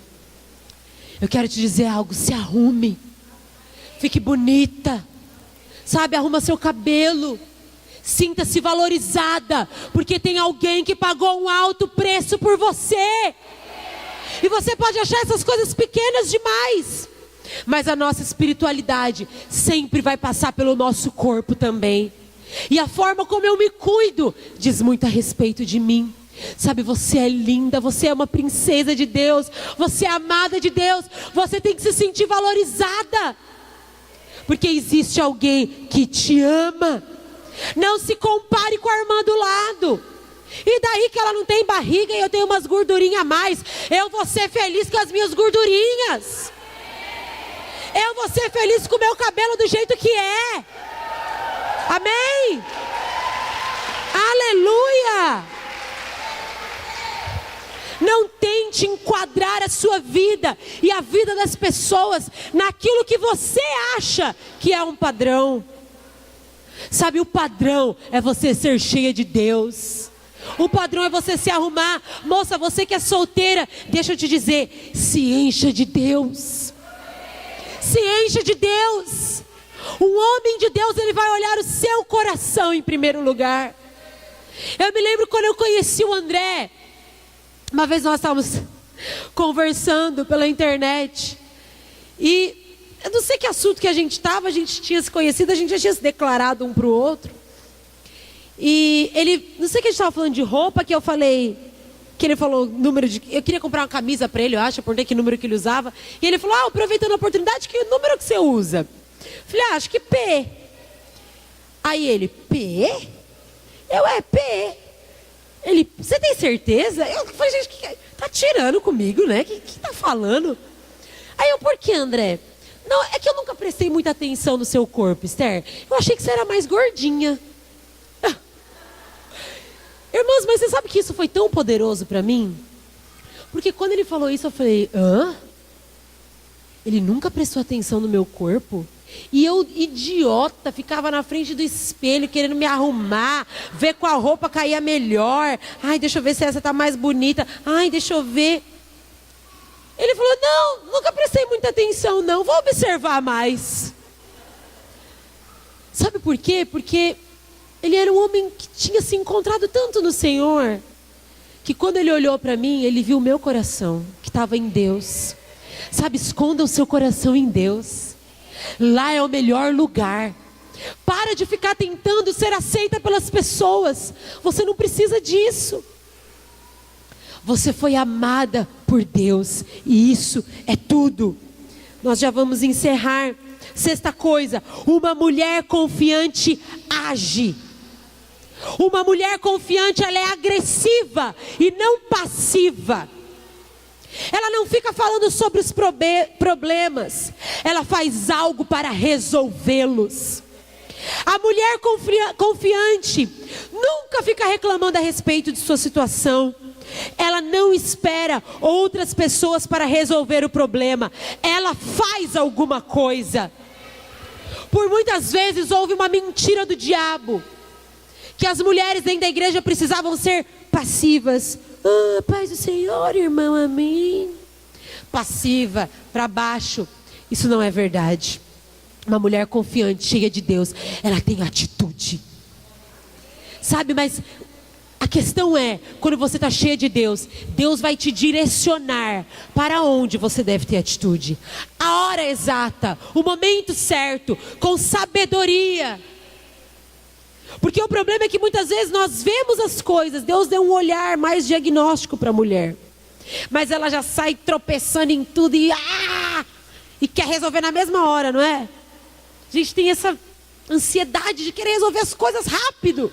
Eu quero te dizer algo, se arrume. Fique bonita. Sabe, arruma seu cabelo. Sinta-se valorizada, porque tem alguém que pagou um alto preço por você. E você pode achar essas coisas pequenas demais, mas a nossa espiritualidade sempre vai passar pelo nosso corpo também. E a forma como eu me cuido diz muito a respeito de mim. Sabe, você é linda, você é uma princesa de Deus, você é amada de Deus. Você tem que se sentir valorizada, porque existe alguém que te ama. Não se compare com a irmã do lado. E daí que ela não tem barriga e eu tenho umas gordurinhas a mais, eu vou ser feliz com as minhas gordurinhas. Eu vou ser feliz com o meu cabelo do jeito que é. Amém? Aleluia! Não tente enquadrar a sua vida e a vida das pessoas naquilo que você acha que é um padrão. Sabe, o padrão é você ser cheia de Deus. O padrão é você se arrumar. Moça, você que é solteira, deixa eu te dizer, se encha de Deus. Se encha de Deus. Um homem de Deus, ele vai olhar o seu coração em primeiro lugar. Eu me lembro quando eu conheci o André. Uma vez nós estávamos conversando pela internet. E eu não sei que assunto que a gente estava, a gente tinha se conhecido, a gente já tinha se declarado um para o outro. E ele, não sei que a gente estava falando de roupa, que eu falei, que ele falou número de, eu queria comprar uma camisa para ele, eu acho, por que número que ele usava. E ele falou, aproveitando a oportunidade, que número que você usa? Eu falei, acho que P. Aí ele, P? Eu, P. Ele, você tem certeza? Eu falei, gente, que tá tirando comigo, né? Que tá falando? Aí eu, por que, André? Não, é que eu nunca prestei muita atenção no seu corpo, Esther. Eu achei que você era mais gordinha. Irmãos, mas você sabe que isso foi tão poderoso para mim? Porque quando ele falou isso, eu falei, hã? Ele nunca prestou atenção no meu corpo? E eu, idiota, ficava na frente do espelho, querendo me arrumar, ver qual roupa caía melhor. Ai, deixa eu ver se essa tá mais bonita. Ai, deixa eu ver. Ele falou, não, nunca prestei muita atenção não, vou observar mais. Sabe por quê? Porque ele era um homem que tinha se encontrado tanto no Senhor, que quando ele olhou para mim, ele viu o meu coração, que estava em Deus. Sabe, esconda o seu coração em Deus. Lá é o melhor lugar. Para de ficar tentando ser aceita pelas pessoas. Você não precisa disso. Você foi amada por Deus, e isso é tudo. Nós já vamos encerrar. Sexta coisa, uma mulher confiante age. Uma mulher confiante, ela é agressiva e não passiva. Ela não fica falando sobre os problemas, ela faz algo para resolvê-los. A mulher confiante nunca fica reclamando a respeito de sua situação. Ela não espera outras pessoas para resolver o problema. Ela faz alguma coisa. Por muitas vezes houve uma mentira do diabo, que as mulheres dentro da igreja precisavam ser passivas. Ah, paz do Senhor, irmão, amém. Passiva, para baixo. Isso não é verdade. Uma mulher confiante, cheia de Deus, ela tem atitude. Sabe, mas a questão é, quando você está cheia de Deus, Deus vai te direcionar para onde você deve ter atitude. A hora exata, o momento certo, com sabedoria. Porque o problema é que muitas vezes nós vemos as coisas. Deus deu um olhar mais diagnóstico para a mulher, mas ela já sai tropeçando em tudo e quer resolver na mesma hora, não é? A gente tem essa ansiedade de querer resolver as coisas rápido.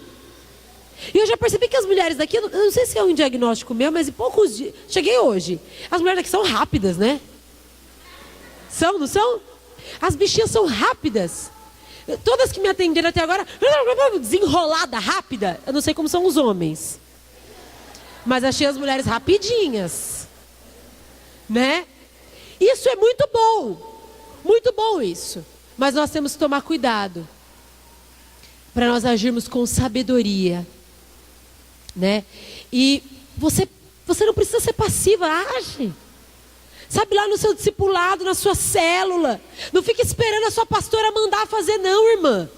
E eu já percebi que as mulheres daqui, eu não sei se é um diagnóstico meu, mas em poucos dias, cheguei hoje, as mulheres daqui são rápidas, né? São, não são? As bichinhas são rápidas. Todas que me atenderam até agora, desenrolada, rápida. Eu não sei como são os homens, mas achei as mulheres rapidinhas, né? Isso é muito bom isso. Mas nós temos que tomar cuidado para nós agirmos com sabedoria, né? E você não precisa ser passiva, age. Sabe, lá no seu discipulado, na sua célula. Não fique esperando a sua pastora mandar fazer, não, irmã.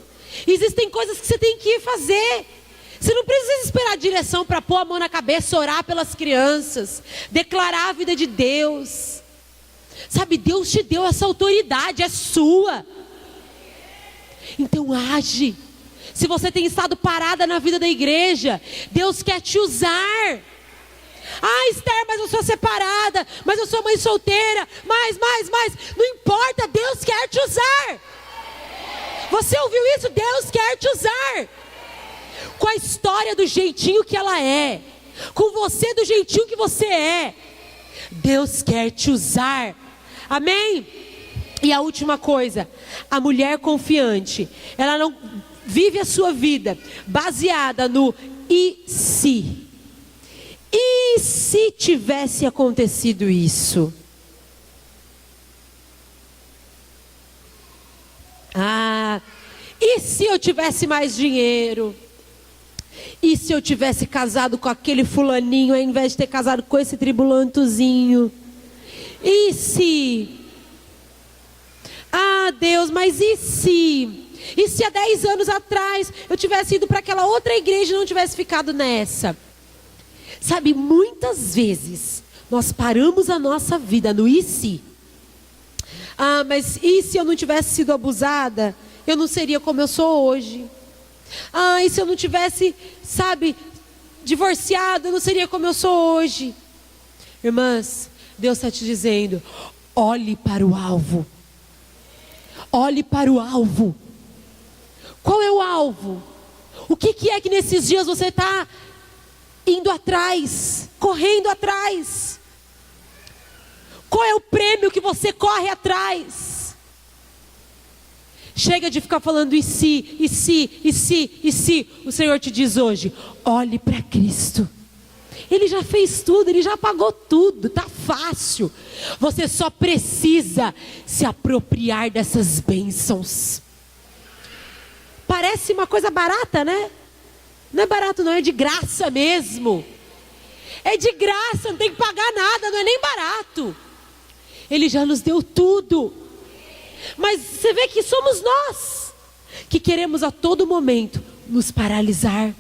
Existem coisas que você tem que ir fazer. Você não precisa esperar a direção para pôr a mão na cabeça, orar pelas crianças, declarar a vida de Deus. Sabe, Deus te deu essa autoridade, é sua. Então age. Se você tem estado parada na vida da igreja, Deus quer te usar. Ah, Esther, mas eu sou separada, mas eu sou mãe solteira, mais. Não importa, Deus quer te usar. Você ouviu isso? Deus quer te usar. Com a história do jeitinho que ela é, com você do jeitinho que você é, Deus quer te usar. Amém? E a última coisa, a mulher confiante, ela não vive a sua vida baseada no e se. E se tivesse acontecido isso? E se eu tivesse mais dinheiro? E se eu tivesse casado com aquele fulaninho, ao invés de ter casado com esse tribulantozinho? E se? Ah, Deus, mas e se? E se há 10 anos atrás eu tivesse ido para aquela outra igreja e não tivesse ficado nessa? Sabe, muitas vezes nós paramos a nossa vida no e se? Ah, mas e se eu não tivesse sido abusada? Eu não seria como eu sou hoje. Ah, e se eu não tivesse, sabe, divorciado, eu não seria como eu sou hoje. Irmãs, Deus está te dizendo, olhe para o alvo. Olhe para o alvo. Qual é o alvo? O que é que nesses dias você está indo atrás, correndo atrás? Qual é o prêmio que você corre atrás? Chega de ficar falando e se. O Senhor te diz hoje, olhe para Cristo. Ele já fez tudo, Ele já pagou tudo, está fácil. Você só precisa se apropriar dessas bênçãos. Parece uma coisa barata, né? Não é barato não, é de graça mesmo. É de graça, não tem que pagar nada, não é nem barato. Ele já nos deu tudo. Mas você vê que somos nós que queremos a todo momento nos paralisar.